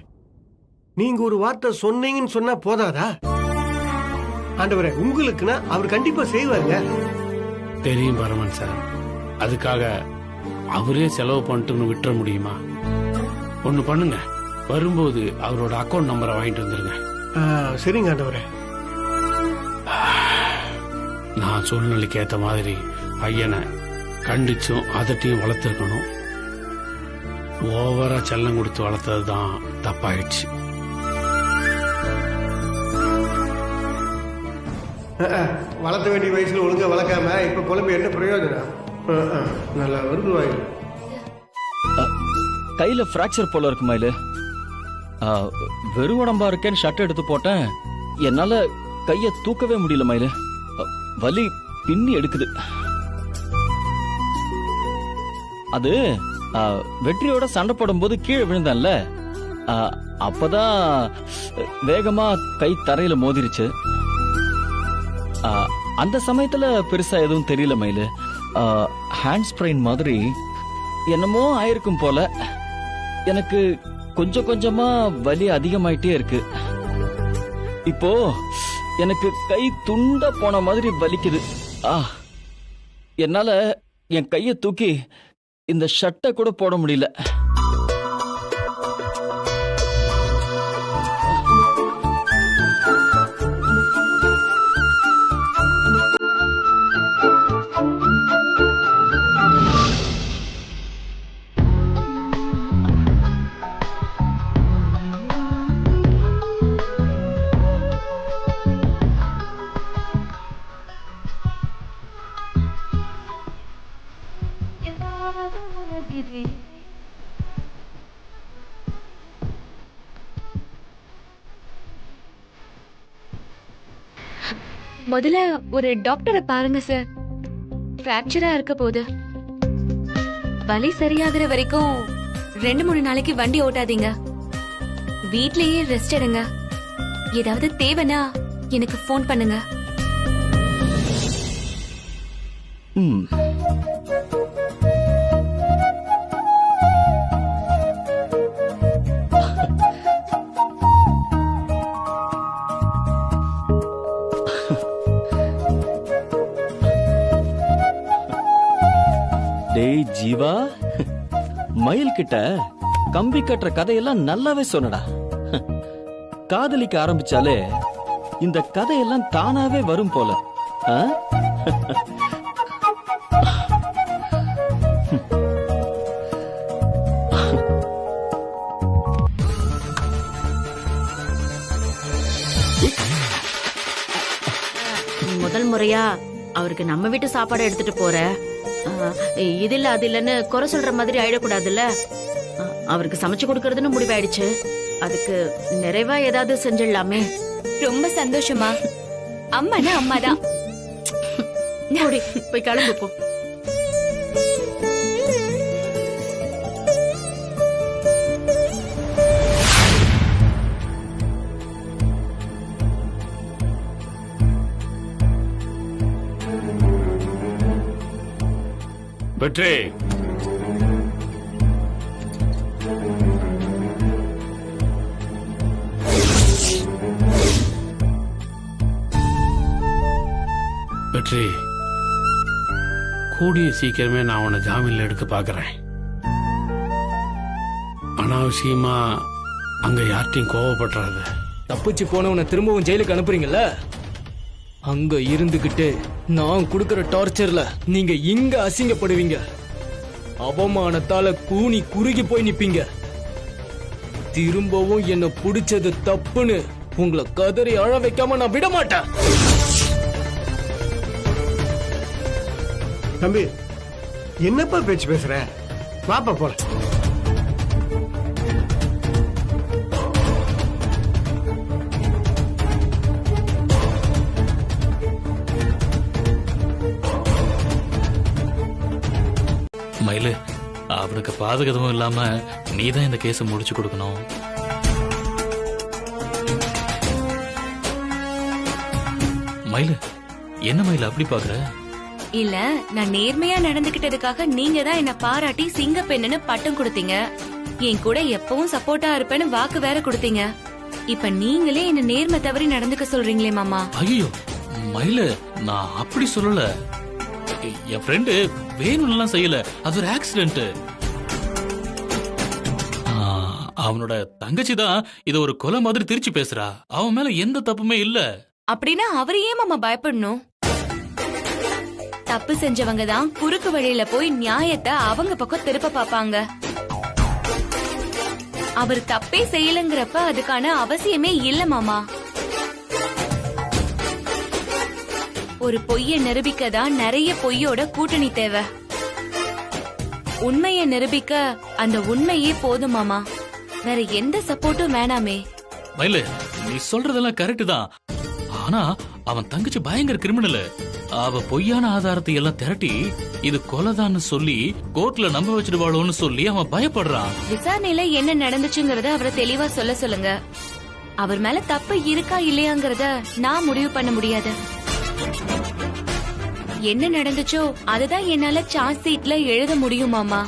நீங்க ஒரு வார்த்தை சொன்னீங்கன்னு சொன்னா போதாதா? ஆண்டவரே, உங்களுக்குன்னா அவர் கண்டிப்பா செய்வாருங்க. தெரியும் பரமன் சார், அதுக்காக அவரே செலவு பண்ணிட்டுன்னு விட்டுற முடியுமா? ஒண்ணு பண்ணுங்க, வரும்போது அவரோட அக்கௌண்ட் நம்பரை வாங்கிட்டு வந்துருங்க. சரிங்க ஆண்டவரே. நான் சூழ்நிலைக்கு ஏத்த மாதிரி பையனை கண்டிச்சும் அதட்டையும் வளர்த்துருக்கணும். ஓவரா செல்லம் கொடுத்து வளர்த்ததுதான் தப்பாயிடுச்சு. வளர்த்த வேண்டிய வயசுல ஒழுங்கா வளர்க்காம இப்ப குழம்பு என்ன பிரயோஜனம்? நல்லா வருது வாயில். கையில பிராக்சர் போல இருக்கு மயிலு. வெறும் உடம்பா இருக்கேன்னு ஷர்ட் எடுத்து போட்டேன், என்னால கைய தூக்கவே முடியல மயிலு. வலி பின்னி எடுக்குது. அது வெற்றியோட சண்டை போடும் போது கீழே விழுந்தான்ல, அப்பதான் வேகமா கை தரையில மோதிருச்சு. அந்த சமயத்துல பெருசா எதுவும் தெரியல மயிலு. ஹேண்ட் ஸ்ப்ரெயின் மாதிரி என்னமோ ஆயிருக்கும் போல. எனக்கு கொஞ்சம் கொஞ்சமா வலி அதிகமாயிட்டே இருக்கு. இப்போ எனக்கு கை துண்ட போன மாதிரி வலிக்குது. என்னால என் கைய தூக்கி இந்த ஷர்ட்டை கூட போட முடியல. முதல்ல ஒரு டாக்டரை பாருங்க சார். பிராக்சரா இருக்க போது. வலி சரியாகிற வரைக்கும் 2-3 நாளைக்கு வண்டி ஓட்டாதீங்க. வீட்லயே ரெஸ்ட் எடுங்க. ஏதாவது தேவைன்னா எனக்கு ஃபோன் பண்ணுங்க. டேய் ஜீவா, மயில் கிட்ட கம்பி கட்டுற கதையெல்லாம் நல்லாவே சொன்னடா. காதலிக்க ஆரம்பிச்சாலே இந்த கதையெல்லாம் தானாவே வரும் போல. முதல் முறையா அவருக்கு நம்ம வீட்டு சாப்பாடு எடுத்துட்டு போற. இது இல்ல அது இல்லன்னு குறை சொல்ற மாதிரி ஆயிடக்கூடாதுல்ல. அவருக்கு சமைச்சு கொடுக்கறதுன்னு முடிவாயிடுச்சு. அதுக்கு நிறைவா ஏதாவது செஞ்சிடலாமே. ரொம்ப சந்தோஷமா. அம்மானா அம்மாதான். போய் கிளம்பு போ. வெற்றி, வெற்றி, கூடிய சீக்கிரமே நான் உன்னை ஜாமீன்ல எடுக்க பாக்குறேன். அனாவசியமா அங்க யார்ட்டையும் கோவப்படுறாத. தப்பிச்சு போனவனை திரும்பவும் ஜெயிலுக்கு அனுப்புறீங்கல்ல, அங்க இருந்துகிட்டு நான் குடுக்கற டார்ச்சர்ல நீங்க இங்க அசிங்கப்படுவீங்க. அவமானத்தால கூனி குறுகி போய் நிப்பீங்க. திரும்பவும் என்ன புடிச்சது தப்புன்னு உங்களை கதறி அழ வைக்காம நான் விட மாட்டேன். தம்பி, என்னப்பா பேச்சு பேசுற? வாப்பா போல. மயிலு, அவனுக்கு பாதகமும் இல்லாம நீதான் இந்த கேஸை முடிச்சு கொடுக்கணும். மயிலு, என்ன மயிலு அப்படி பாக்குற? இல்ல, நான் நேர்மையா நடந்துகிட்டதுக்காக நீங்க தான் என்ன பாராட்டி சிங்க பெண்ணுன்னு பட்டம் கொடுத்தீங்க. என் கூட எப்பவும் சப்போர்ட்டா இருப்பேன்னு வாக்கு வேற கொடுத்தீங்க. இப்ப நீங்களே என்ன நேர்மை தவறி நடந்துக்க சொல்றீங்களே மாமா. ஐயோ மயிலு, நான் அப்படி சொல்லல. என் ஃப்ரெண்டு வேணும்லாம் செய்யல, அது ஒரு ஆக்சிடென்ட். அவனோட தங்கச்சி தான் இத ஒரு கொலை மாதிரி திருச்சி பேசுறா. அவன் மேல எந்த தப்புமே இல்ல. அப்படின்னா அவரு ஏன் மாமா பயப்படணும்? தப்பு செஞ்சவங்க தான் குறுக்கு வழியில போய் நியாயத்தை அவங்க பக்கம் திருப்ப பாப்பாங்க. அவர் தப்பே செய்யலங்கிறப்ப அதுக்கான அவசியமே இல்ல மாமா. ஒரு பொய்ய நிரூபிக்க தான் நிறைய பொய்யோட கூட்டணி தேவை. உண்மையை நிரூபிக்க அந்த உண்மையே போதும் மாமா. வேற எந்த சப்போர்ட்டும் வேணாமே. மயிலு, நீ சொல்றதெல்லாம் கரெக்ட் தான். ஆனா அவன் தங்கச்சி பயங்கர கிரிமினல். அவ பொய்யான ஆதாரத்தை எல்லாம் திரட்டி இது கொலைதான்னு சொல்லி கோர்ட்ல நம்ப வச்சிடுவாளோன்னு சொல்லி அவன் பயப்படுறான். விசாரணையில என்ன நடந்துச்சுங்கறத அவரை தெளிவா சொல்ல சொல்லுங்க. அவர் மேல தப்பு இருக்கா இல்லையாங்கறத நான் முடிவு பண்ண முடியாது. என்ன நடந்துச்சோ அதுதான் என்னால சார்ஜ் ஷீட்ல எழுத முடியும் மாமா.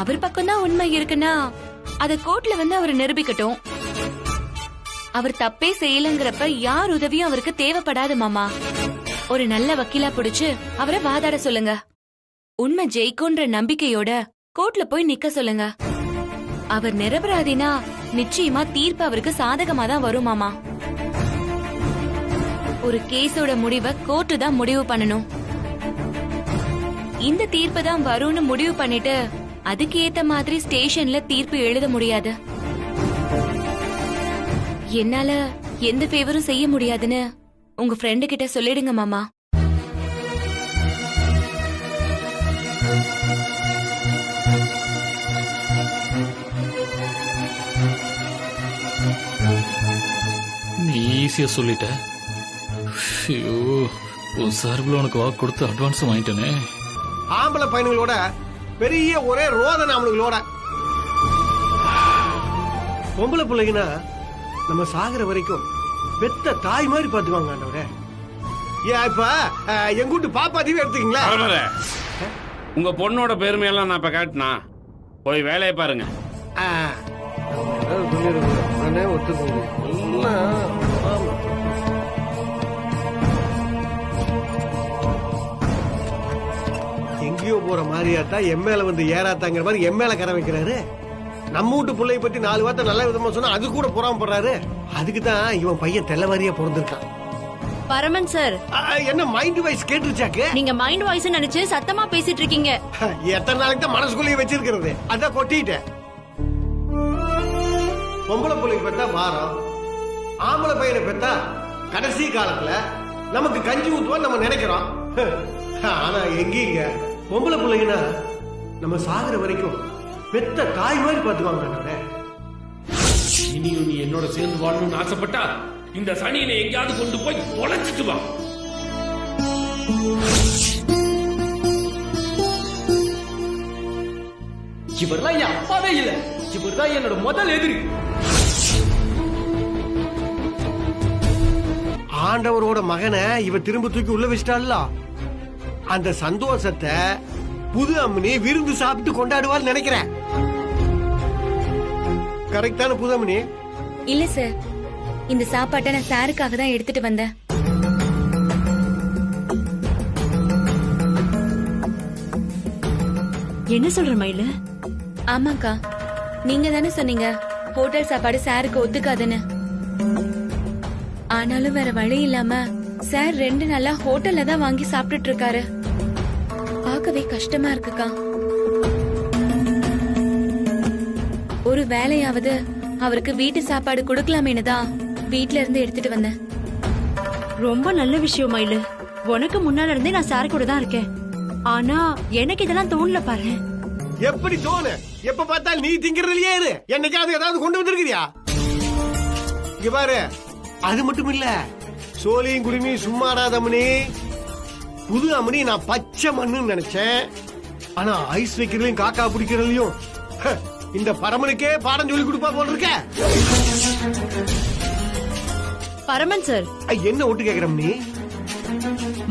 அவர் பக்கம் தான் உண்மை இருக்குன்னா அத கோர்ட்ல வந்து அவர் நிரூபிக்கட்டும். அவர் தப்பே செய்யலங்கிறப்ப யார் உதவியும் அவருக்கு தேவைப்படாது மாமா. ஒரு நல்ல வக்கீலா பிடிச்சு அவரை வாதாட சொல்லுங்க. உண்மை ஜெயிக்கும்ன்ற நம்பிக்கையோட கோர்ட்ல போய் நிக்க சொல்லுங்க. அவர் நிரபராதினா நிச்சயமா தீர்ப்பு அவருக்கு சாதகமா தான் வரும் மாமா. ஒரு கேஸோட முடிவை கோர்ட்டு தான் முடிவு பண்ணணும். இந்த தீர்ப்பு தான் வரும்னு முடிவு பண்ணிட்டு அதுக்கு ஏத்த மாதிரி ஸ்டேஷன்ல தீர்ப்பு எழுத முடியாது. என்னால எந்த ஃபேவரும் செய்ய முடியாதுன்னு உங்க ஃப்ரெண்டு கிட்ட சொல்லிடுங்க மாமா. நீ ஈஸியா சொல்லிட்ட. ஐயோ, ஒரு சார்பில் உனக்கு வாக்கு கொடுத்து அட்வான்ஸ் வாங்கிட்டேனே. ஆம்பளை பையனுங்களோட பெரிய ஒரே ரோதனை அவனுங்களோட. பொம்பளை பிள்ளைங்கன்னா நம்ம சாகுற வரைக்கும் பெத்த தாய் மாதிரி பாத்துக்குவாங்க ஆண்டவரே. ஏன் இப்ப எங்கூட்டு பாப்பாத்தியே எடுத்துக்கீங்களா? உங்க பொண்ணோட பெருமையெல்லாம் நான் இப்ப காட்டினா போய் வேலையை பாருங்க. எங்கேயோ போற மாதிரியாத்தா என் மேல வந்து ஏறாத்தாங்கிற மாதிரி என் மேல கரை வைக்கிறாரு. நம்ம வீட்டு பிள்ளைய பத்தி 4 வார்த்தை நல்ல விதமா சொன்னா அது கூட பொறாமப்படுறாரு. அதுக்கு தான் இவன் பையன் தெல்லவாரியா பிறந்திருக்கான். பரமன் சார், என்ன மைண்ட் வாய்ஸ் கேட்டுருச்சாக்கு? நீங்க மைண்ட் வாய்ஸ் நினைச்சு சத்தமா பேசிட்டு இருக்கீங்க. எத்தனை நாளைக்கு தான் மனசுக்குள்ளேயே வச்சிருக்கிறது? அதான் கொட்டிட்டேன். பொம்பளை பிள்ளைக்கு பெத்தா பாரம், ஆம்பளை பையனை பெத்தா கடைசி காலத்துல நமக்கு கஞ்சி ஊத்துவான்னு நம்ம நினைக்கிறோம். ஆனா எங்கீங்க பொம்பளை பிள்ளைங்கன்னா நம்ம சாகுற வரைக்கும் பெத்த தாய் மாதிரி பாத்துக்குவாங்க. இனியும் நீ என்னோட சேர்ந்து வாழணும்னு ஆசைப்பட்டா இந்த சனியனை எங்கேயாவது கொண்டு போய் தொலைச்சிட்டு வா. இவர்தான் என் அப்பாவே இல்ல, இவர்தான் என்னோட முதல் எதிரி. ஆண்டவரோட மகனை இவ திரும்ப தூக்கி உள்ள வச்சிட்டாள்ல, அந்த சந்தோஷத்தை புது அம்மனி விருந்து சாப்பிட்டு கொண்டாடுவான்னு நினைக்கிறேன். கரெக்டான புது அம்மனி? இல்ல சார், இந்த சாப்பாட்டை நான் சாருக்காக தான் எடுத்துட்டு வந்தேன். என்ன சொல்ற மயிலு? ஆமாக்கா, நீங்க தானே சொன்னீங்க ஹோட்டல் சாப்பாடு சாருக்கு ஒத்துக்காதுன்னு. ஆனாலும் வேற வழி இல்லாம சார் 2 நாளா ஹோட்டல்ல தான் வாங்கி சாப்பிட்டுட்டு இருக்காரு. பார்க்கவே கஷ்டமா இருக்குக்கா. ஒரு வேலையாவது அவருக்கு வீட்டு சாப்பாடு கொடுக்கலாமேனு தான் வீட்ல இருந்து எடுத்துட்டு வந்தேன். ரொம்ப நல்ல விஷயம் மயிலு. உனக்கு முன்னால இருந்தே நான் சார் கூட தான் இருக்கேன். ஆனா எனக்கு இதெல்லாம் தோணல பாரு. எப்படி தோணு? எப்ப பார்த்தாலும் நீ திங்கிறதுலயே இரு. என்னைக்காவது ஏதாவது கொண்டு வந்திருக்கிறியா? இங்க பாரு, அது மட்டும் இல்ல, சோழியும் குடுமியும் சும்மாடாதம்மனி. புது அம்மனி நான் பச்சை மண்ணுன்னு நினைச்சேன். ஆனா ஐஸ் வைக்கிறதுலயும் காக்கா பிடிக்கிறதுலயும் இந்த பரமனுக்கே பாடம் சொல்லி கொடுப்பா போல இருக்க. பரமன் சார், என்ன ஒட்டு கேக்குறம் நீ?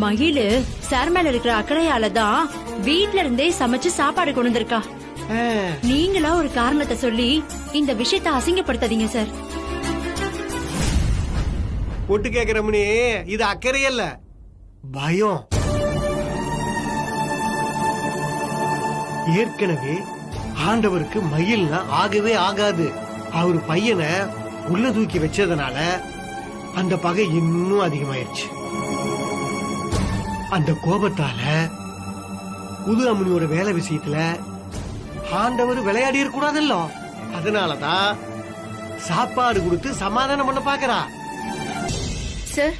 மகிழு சார் மேல இருக்கிற அக்கறையால தான் வீட்ல இருந்தே சமைச்சு சாப்பாடு கொண்டு வந்திருக்கா. நீங்களா ஒரு காரணத்தை சொல்லி இந்த விஷயத்தை அசிங்கப்படுத்தாதீங்க சார். ஒட்டு கேக்குறம்னே, இது அக்கறையல்ல, பயம். ஏற்கனவே ஆண்டவருக்கு மயில்னா ஆகவே ஆகாது. அவர் பையனை உள்ள தூக்கி வச்சதுனால அந்த பகை இன்னும் அதிகமாயிருச்சு. அந்த கோபத்தால புது அம்மனியோட வேலை விஷயத்துல ஆண்டவர் விளையாடி இருக்க கூடாதல்ல. அதனாலதான் சாப்பாடு கொடுத்து சமாதானம் பண்ண பாக்குறா. சார்,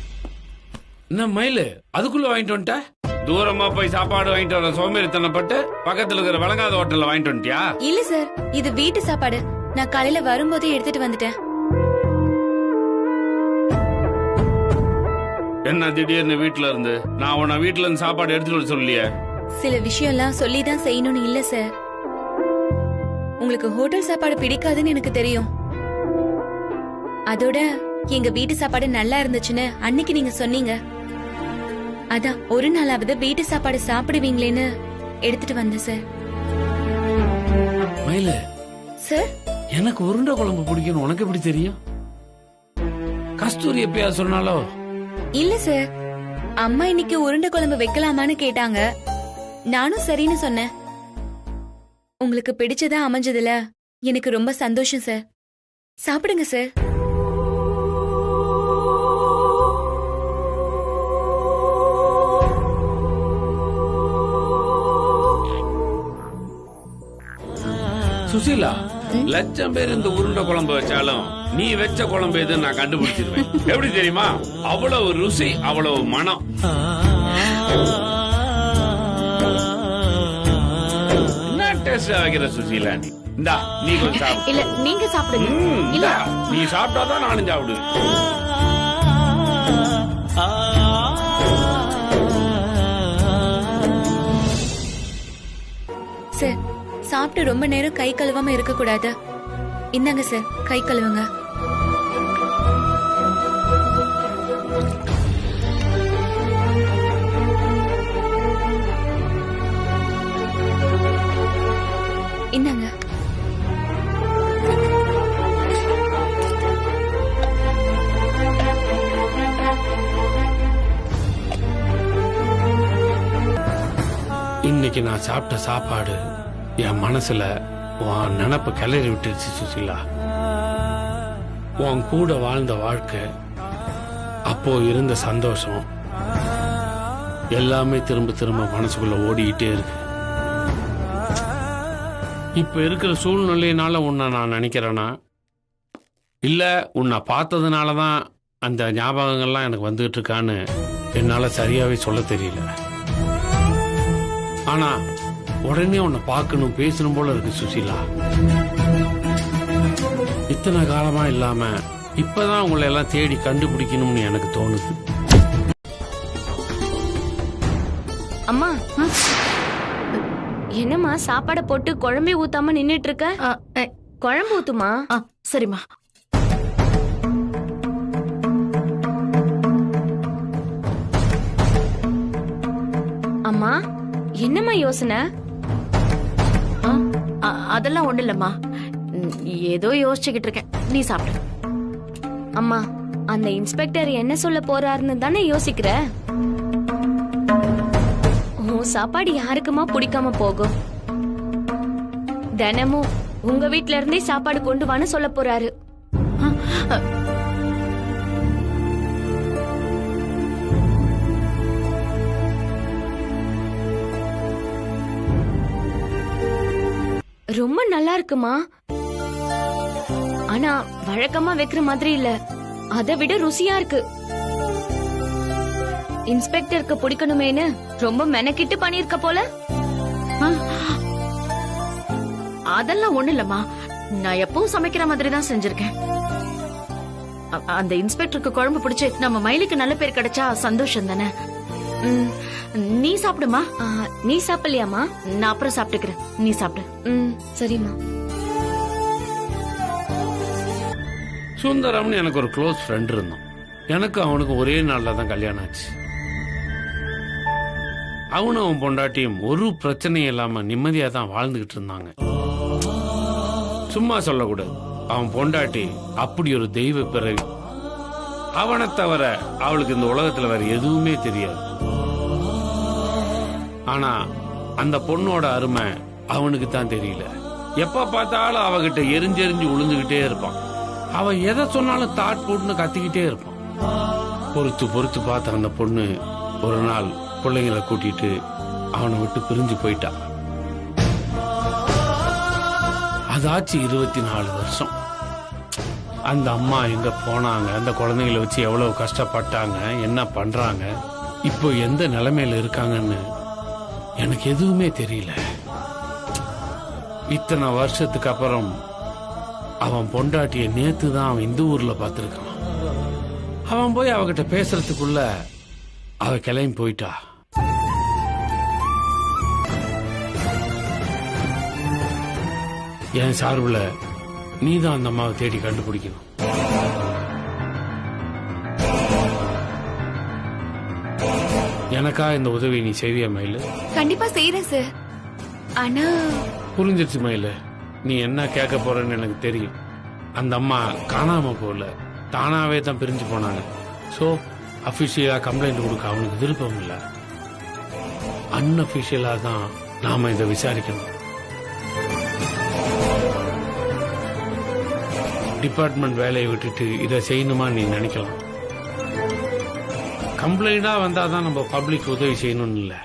என்ன மயிலு அதுக்குள்ள வாங்கிட்டு வந்துட்ட? தூரமா போய் சாப்பாடு வாங்கிட்டு வர சோம்பேறித்தனப்பட்டு பக்கத்துல இருக்கிற விளங்காத ஹோட்டல்ல வாங்கிட்டு வந்துட்டியா? இல்ல சார், இது வீட்டு சாப்பாடு. நான் காலையில வரும்போதே எடுத்துட்டு வந்துட்டேன். என்ன திடீர்னு வீட்டுல இருந்து? நான் உன்னை வீட்டுல இருந்து சாப்பாடு எடுத்துட்டு வர சொல்லியே. சில விஷயம் எல்லாம் சொல்லிதான் செய்யணும்னு இல்ல சார். உங்களுக்கு ஹோட்டல் சாப்பாடு பிடிக்காதுன்னு எனக்கு தெரியும். அதோட எங்க வீட்டு சாப்பாடு நல்லா இருந்துச்சுன்னு அன்னைக்கு நீங்க சொன்னீங்க. அதான் ஒரு நாளாவது வீட்டு சாப்பாடு சாப்பிடுவீங்களேன்னு எடுத்துட்டு வந்தேன் சார். மயிலு சார், எனக்கு உருண்டை குழம்பு பிடிக்கும். உனக்கு எப்படி தெரியும்? கஸ்தூரி எப்பயா சொன்னாலோ? இல்ல சார், அம்மா இன்னைக்கு உருண்டை குழம்பு வைக்கலாமான்னு கேட்டாங்க. நானும் சரின்னு சொன்னேன். உங்களுக்கு பிடிச்சதா அமைஞ்சதுல எனக்கு ரொம்ப சந்தோஷம் சார். சாப்பிடுங்க சார். சுசீலா, லட்சம் பேர் இந்த உருண்டை குழம்பு வச்சாலும் நீ வச்ச குழம்பு எது நான் கண்டுபிடிச்சிருவேன். எப்படி தெரியுமா? அவ்வளவு ருசி, அவ்வளவு மனம். என்ன டேஸ்ட் ஆகிற சுசீலா நீ? இந்தா நீ கொஞ்சம் சாப்பிடு. இல்ல நீங்க சாப்பிடுங்க. இல்ல நீ சாப்பிட்டாதான் நானும் சாப்பிடுவேன். சார், சாப்பிட்டு ரொம்ப நேரம் கை கழுவாம இருக்க கூடாது. இந்தாங்க சார், கை கழுவுங்க. இந்தாங்க. இன்னைக்கு நான் சாப்பிட்ட சாப்பாடு என் மனசுல உன் நினப்ப கிளறி விட்டுருச்சு சுசீலா. உன் கூட வாழ்ந்த வாழ்க்கை, அப்போ இருந்த சந்தோஷம் எல்லாமே திரும்ப திரும்ப மனசுக்குள்ள ஓடிக்கிட்டே இருக்கு. இப்ப இருக்கிற சூழ்நிலையினால உன்னை நான் நினைக்கிறேனா, இல்ல உன்னை பார்த்ததுனாலதான் அந்த ஞாபகங்கள்லாம் எனக்கு வந்துகிட்டு இருக்கான்னு என்னால சரியாவே சொல்ல தெரியல. ஆனா உடனே உன்னை பார்க்கணும் பேசணும் போல இருக்கு சுசீலா. இத்தனை காலமா இல்லாம இப்பதான் உங்களை எல்லாம் தேடி கண்டுபிடிக்கணும்னு எனக்கு தோணுது. அம்மா என்னம்மா சாப்பாடை போட்டு குழம்பே ஊத்தாம நின்னுட்டு இருக்க? குழம்பு ஊத்துமா. சரிம்மா. அம்மா என்னம்மா யோசனை? அதெல்லாம் ஒண்ணு இல்லம்மா, ஏதோ யோசிச்சுக்கிட்டு இருக்கேன். நீ சாப்பிடு. அம்மா அந்த இன்ஸ்பெக்டர் என்ன சொல்ல போறாருன்னு தானே யோசிக்கிற? உன் சாப்பாடு யாருக்குமா பிடிக்காம போகும்? தினமும் உங்க வீட்ல இருந்தே சாப்பாடு கொண்டு வான்னு சொல்ல போறாரு. ரொம்ப நல்லா இருக்குமா. ஆனா வழக்கமா வைக்கிற மாதிரி இல்ல, அதை விட ருசியா இருக்கு. இன்ஸ்பெக்டருக்கு பிடிக்கணுமேனு ரொம்ப மெனக்கிட்டு பண்ணிருக்க போல. அதெல்லாம் ஒண்ணு இல்லம்மா, நான் எப்பவும் சமைக்கிற மாதிரி தான் செஞ்சிருக்கேன். அந்த இன்ஸ்பெக்டருக்கு குழம்பு பிடிச்சு நம்ம மயிலுக்கு நல்ல பேர் கிடைச்சா சந்தோஷம் தானே. நீ சாப்பிடுமா. நீ சாப்பிடலையாமா? நான் அப்புறம் சாப்பிட்டுக்கிறேன், நீ சாப்பிடு. சரிம்மா. சுந்தரம்னு எனக்கு ஒரு க்ளோஸ் ஃப்ரெண்ட் இருந்தான். எனக்கு அவனுக்கு ஒரே நாள்ல தான் கல்யாணம் ஆச்சு. அவனும் அவன் பொண்டாட்டியும் ஒரு பிரச்சனையும் இல்லாம நிம்மதியா தான் வாழ்ந்துகிட்டு இருந்தாங்க. சும்மா சொல்லக்கூடாது, அவன் பொண்டாட்டி அப்படி ஒரு தெய்வ பிறவி. அவனை தவிர அவளுக்கு இந்த உலகத்துல வேற எதுவுமே தெரியாது. ஆனா அந்த பொண்ணோட அருமை அவனுக்கு தான் தெரியல. எப்ப பார்த்தாலும் அவகிட்ட எரிஞ்செறிஞ்சு உளுந்துகிட்டே இருப்பான். அவ எதை சொன்னாலும் தாட் போட்டுன்னு கத்திக்கிட்டே இருப்பான். பொறுத்து பொறுத்து பார்த்த அந்த பொண்ணு ஒரு நாள் பிள்ளைங்களை கூட்டிட்டு அவனை விட்டு பிரிஞ்சு போயிட்டான். அதாச்சு 24 வருஷம். அந்த அம்மா எங்க போனாங்க, அந்த குழந்தைங்களை வச்சு எவ்வளவு கஷ்டப்பட்டாங்க, என்ன பண்றாங்க, இப்போ எந்த நிலைமையில இருக்காங்கன்னு எனக்கு எதுவுமே தெரியல. இத்தனை வருஷத்துக்கு அப்புறம் அவன் பொண்டாட்டிய நேத்து தான் அவன் இந்த ஊர்ல பார்த்திருக்கான். அவன் போய் அவகிட்ட பேசுறதுக்குள்ள அவ கிளம்பி போயிட்டா. என் சார்பில் நீதான் அந்த அம்மாவை தேடி கண்டுபிடிக்கணும். எனக்கா இந்த உதவி நீ செய்வியா மயிலு? கண்டிப்பா செய்யறேன் சார். ஆனா புரிஞ்சிருச்சு மயிலு, நீ என்ன கேட்க போறன்னு எனக்கு தெரியும். அந்த அம்மா காணாம போல, தானாவே தான் பிரிஞ்சு போனாங்க. சோ அபிஷியலா கம்ப்ளைண்ட் கொடுக்க அவனுக்கு விருப்பம் இல்லை. அன்அபிஷியலா தான் நாம இதை விசாரிக்கணும். டிபார்ட்மெண்ட் வேலையை விட்டுட்டு இதை செய்யணுமா நீ நினைக்கலாம். கம்ப்ளைண்டா வந்தாதான் நம்ம பப்ளிக் உதவி செய்யணும்னு இல்லை.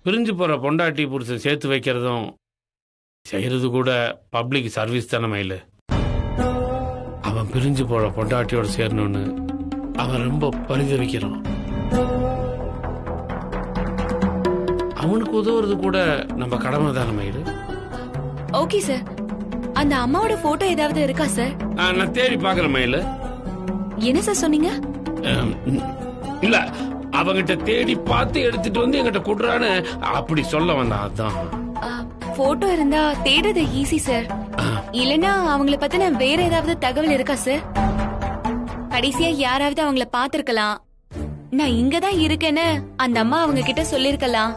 பிரிஞ்சு போற பொண்டாட்டி புருஷன் சேர்த்து வைக்கிறதும் செய்யறது கூட பப்ளிக் சர்வீஸ் தானே மயிலு. அவன் பிரிஞ்சு போற பொண்டாட்டியோட சேரணும்னு அவன் ரொம்ப பரிதவிக்கிறான். அவனுக்கு உதவுறது கூட நம்ம கடமை தானே மயிலு. Okay sir. அந்த அம்மாவோட போட்டோ ஏதாவது இருக்கா சார்? நான் தேடி பாக்குறேன் மயிலு. என்ன சார் சொன்னீங்க? இல்ல, அவங்கிட்ட தேடி பார்த்து எடுத்துட்டு வந்து எங்கிட்ட கொடுறான்னு அப்படி சொல்ல வந்தான். அதான் போட்டோ இருந்தா தேடுறது ஈஸி சார். இல்லனா அவங்கள பத்தின வேற ஏதாவது தகவல் இருக்கா சார்? கடைசியா யாராவது அவங்கள பாத்திருக்கலாம், நான் இங்கதான் இருக்கேன்னு அந்த அம்மா அவங்க கிட்ட சொல்லிருக்கலாம்.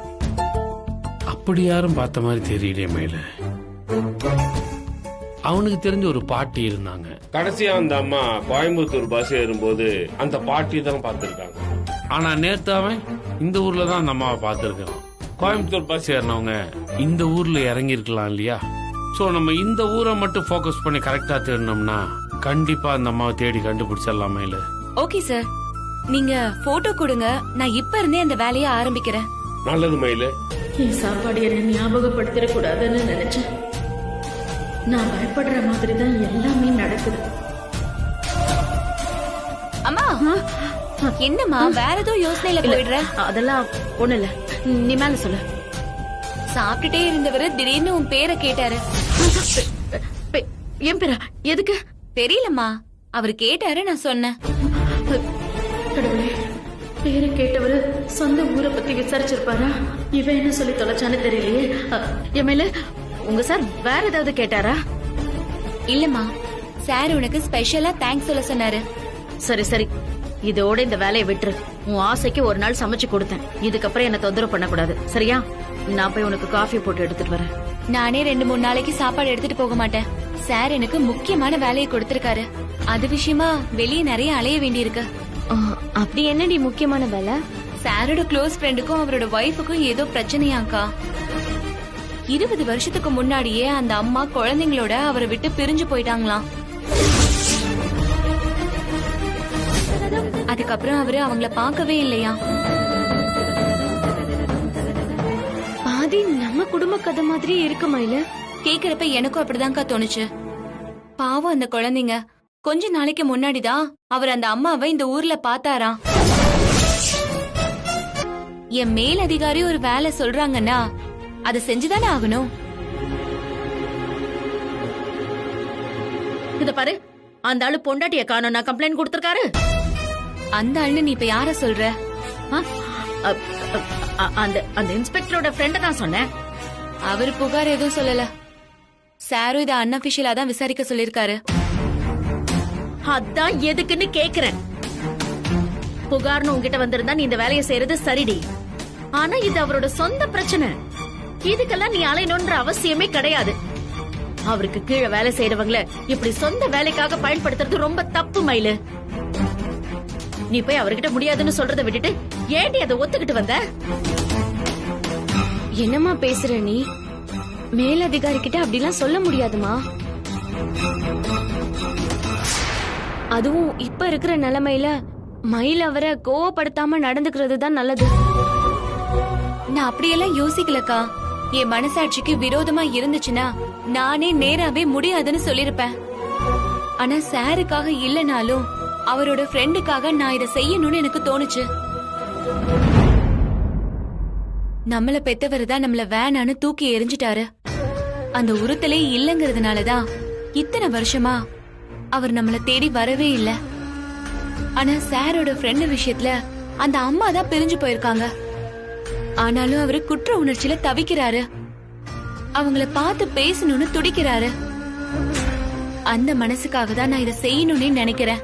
அப்படி யாரும் பார்த்த மாதிரி தெரியலையே மயில. அவனுக்கு தெரிஞ்ச ஒரு பாட்டி இருந்தாங்க. கடைசியா அந்த அம்மா கோயம்புத்தூர் பஸ் ஏறும்போது அந்த பாட்டி தான் பார்த்திருக்காங்க. ஆனா நேத்து அவன் இந்த ஊர்ல தான் அந்த அம்மாவை பார்த்திருக்கான். கோயம்புத்தூர் பஸ் ஏறினவங்க இந்த ஊர்ல இறங்கி இருக்கலாம் இல்லையா? சோ நம்ம இந்த ஊரை மட்டும் போக்கஸ் பண்ணி கரெக்டா தேடினோம்னா கண்டிப்பா அந்த அம்மாவை தேடி கண்டுபிடிச்சிடலாம் மயில. ஓகே சார், நீங்க போட்டோ கொடுங்க, நான் இப்ப இருந்தே அந்த வேலையை ஆரம்பிக்கிறேன். நல்லது மயில. என் சாப்பாடு என்ன ஞாபகப்படுத்திட கூடாதுன்னு நினைச்சேன். நான் பயப்படுற மாதிரி தான் எல்லாமே நடக்குது. அம்மா என்னம்மா வேற ஏதோ யோசனையில போயிடுற? அதெல்லாம் ஒண்ணு இல்ல, நீ மேல சொல்லு. சாப்பிட்டுட்டே இருந்தவரு திடீர்னு உன் பேரை கேட்டாரு. என் பேரா? எதுக்கு? தெரியலம்மா, அவரு கேட்டாரு, நான் சொன்னேன். கடவுளே, பேரை கேட்டவரு சொந்த ஊரை பத்தி விசாரிச்சிருப்பாரா? இவன் என்ன சொல்லி தொலைச்சான்னு தெரியலையே. என் மேல உங்க சார் வேற ஏதாவது கேட்டாரா? இல்லம்மா, சார் உனக்கு ஸ்பெஷலா தேங்க்ஸ் சொல்ல சொன்னாரு. சரி சரி, இதோட இந்த வேலையை விட்டுரு. உன் ஆசைக்கு ஒரு நாள் சமைச்சு கொடுத்தேன், இதுக்கப்புறம் என்ன தொந்தரவு பண்ணக்கூடாது, சரியா? நான் போய் உனக்கு காஃபி போட்டு எடுத்துட்டு வரேன். நானே 2-3 நாளைக்கு சாப்பாடு எடுத்துட்டு போக மாட்டேன். சார் எனக்கு முக்கியமான வேலையை கொடுத்திருக்காரு. அது விஷயமா வெளியே நிறைய அலைய வேண்டியிருக்கு. அப்படி என்னடி முக்கியமான வேலை? சாரோட க்ளோஸ் ஃப்ரெண்டுக்கும் அவரோட ஒய்ஃபுக்கும் ஏதோ பிரச்சனையாக்கா. 20 வருஷத்துக்கு முன்னாடியே அந்த அம்மா குழந்தைங்களோட அவரை விட்டு பிரிஞ்சு போயிட்டாங்களாம். அதுக்கப்புறம் அவரு அவங்கள பார்க்கவே இல்லையா. பாதி நம்ம குடும்ப கதை மாதிரி இருக்கு மயில. கேக்குறப்ப எனக்கும் அப்படிதான்க்கா தோணுச்சு. பாவம் அந்த குழந்தைங்க. கொஞ்ச நாளைக்கு முன்னாடிதான் அவர் அந்த அம்மாவை இந்த ஊர்ல பார்த்தாராம். என் மேல் அதிகாரி ஒரு வேலை சொல்றாங்கன்னா அதை செஞ்சுதானே ஆகணும். இத பாரு, அந்த ஆளு பொண்டாட்டிய காணோம் நான் கம்ப்ளைண்ட் கொடுத்திருக்காரு. அந்த ஆளு நீ இப்ப யார சொல்ற? அந்த அந்த இன்ஸ்பெக்டரோட ஃப்ரெண்ட தான் சொன்னேன். அவர் புகார் எதுவும் சொல்லல. சாரும் இதை அன்அபிஷியலா தான் விசாரிக்க சொல்லிருக்காரு. அதான் எதுக்குன்னு கேக்குறேன். புகார்னு உங்ககிட்ட வந்திருந்தா நீ இந்த வேலையை செய்யறது சரிடி. ஆனா இது அவரோட சொந்த பிரச்சனை. இதுக்கெல்லாம் நீ அலையணும்ன்ற அவசியமே கிடையாது. அவருக்கு கீழே வேலை செய்யறவங்கள இப்படி சொந்த வேலைக்காக பயன்படுத்துறது ரொம்ப தப்பு மயிலு. நீ போய் அவர்கிட்ட முடியாதுன்னு சொல்றதை விட்டுட்டு ஏண்டி அதை ஒத்துக்கிட்டு வந்த? என்னம்மா பேசுற நீ? மேலதிகாரி கிட்ட அப்படிலாம் சொல்ல முடியாதுமா. அதுவும் இப்ப இருக்கிற நிலைமையில மயில் அவரை கோவப்படுத்தாம நடந்துக்கிறது தான் நல்லது. நான் அப்படியெல்லாம் யோசிக்கலக்கா. என் மனசாட்சிக்கு விரோதமா இருந்துச்சுன்னா நானே நேராவே முடியாதுன்னு சொல்லிருப்பேன். ஆனா சாருக்காக இல்லனாலும் அவரோட ஃப்ரெண்டுக்காக நான் இதை செய்யணும்னு எனக்கு தோணுச்சு. நம்மள பெத்தவர் தான் நம்மள வேணான்னு தூக்கி எரிஞ்சிட்டாரு. அந்த உறுத்தலே இல்லங்கிறதுனாலதான் இத்தனை வருஷமா அவர் நம்மள தேடி வரவே இல்ல. ஆனா சாரோட ஃப்ரெண்ட் விஷயத்துல அந்த அம்மா தான் பிரிஞ்சு போயிருக்காங்க. ஆனாலும் அவரு குற்ற உணர்ச்சியில தவிக்கிறாரு. அவங்கள பார்த்து பேசணும்னு துடிக்கிறாரு. அந்த மனசுக்காக தான் நான் இதை செய்யணும்னு நினைக்கிறேன்.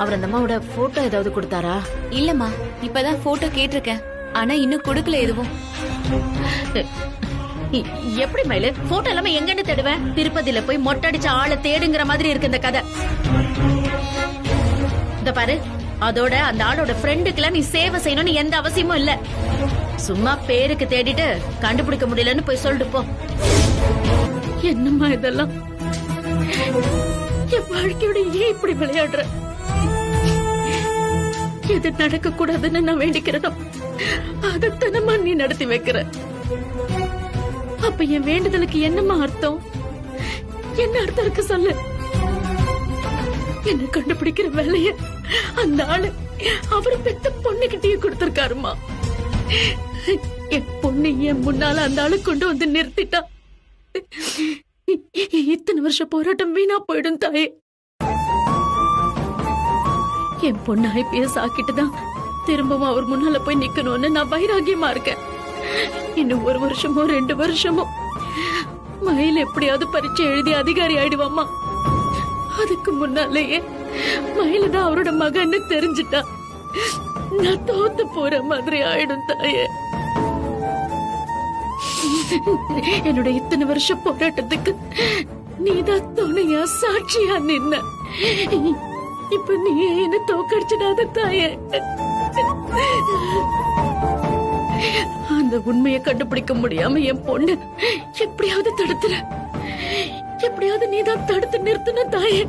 அவர் அந்த அம்மாவோட போட்டோ ஏதாவது கொடுத்தாரா? இல்லம்மா, இப்பதான் போட்டோ கேட்டிருக்கேன். ஆனா இன்னும் கொடுக்கல எதுவும். எப்படி மயிலு போட்டோ எல்லாமே எங்கன்னு தேடுவேன்? திருப்பதியில போய் மொட்டடிச்ச ஆளை தேடுங்கிற மாதிரி இருக்கு இந்த கதை. இந்த பாரு, அதோட அந்த ஆளோட ஃப்ரெண்டுக்குலாம் நீ சேவை செய்யணும்னு எந்த அவசியமும் இல்ல. சும்மா பேருக்கு தேடிட்டு கண்டுபிடிக்க முடியலன்னு போய் சொல்லிட்டு போ. என்னம்மா இதெல்லாம்? என் வாழ்க்கையோட ஏன் இப்படி விளையாடுற? எது நடக்க கூடாதுன்னு நான் வேண்டிக்கிறதோ அதத்தனமா நீ நடத்தி வைக்கிற. அப்ப என் வேண்டுதலுக்கு என்னம்மா அர்த்தம்? என்ன அர்த்தம் இருக்கு சொல்லு. என்ன கண்டுபிடிக்கிற வேலைய அந்த ஆளு அவரு பெத்த பொண்ணுகிட்டயே கொடுத்திருக்காருமா. என் பொண்ணு என் முன்னால அந்த ஆளு கொண்டு வந்து நிறுத்திட்டா. இத்தனை வருஷ போராட்டம் வீணா போயிடும் தாயே. என் பொண்ணு IPS ஆக்கிட்டுதான் திரும்பவும் அவர் முன்னால போய் நிக்கணும்னு நான் வைராகியமா இருக்கேன். இன்னும் 1 வருஷமோ 2 வருஷமோ மயில் எப்படியாவது பரீட்சை எழுதி அதிகாரி ஆயிடுவாமா. அதுக்கு முன்னாலேயே மயிலதான் அவரோட மகன்னு தெரிஞ்சுட்டா நான் தோத்து போற மாதிரி ஆயிடும் தாயே. என்னோட இத்தனை வருஷ போராட்டத்துக்கு நீதான் துணையா சாட்சியா நின்ன. இப்ப நீ என்ன தோக்கடிச்சிடாத தாயே. அந்த உண்மையை கண்டுபிடிக்க முடியாம என் பொண்ணு எப்படியாவது தடுத்துற. எப்படியாவது நீதான் தடுத்து நிறுத்தின தாயே.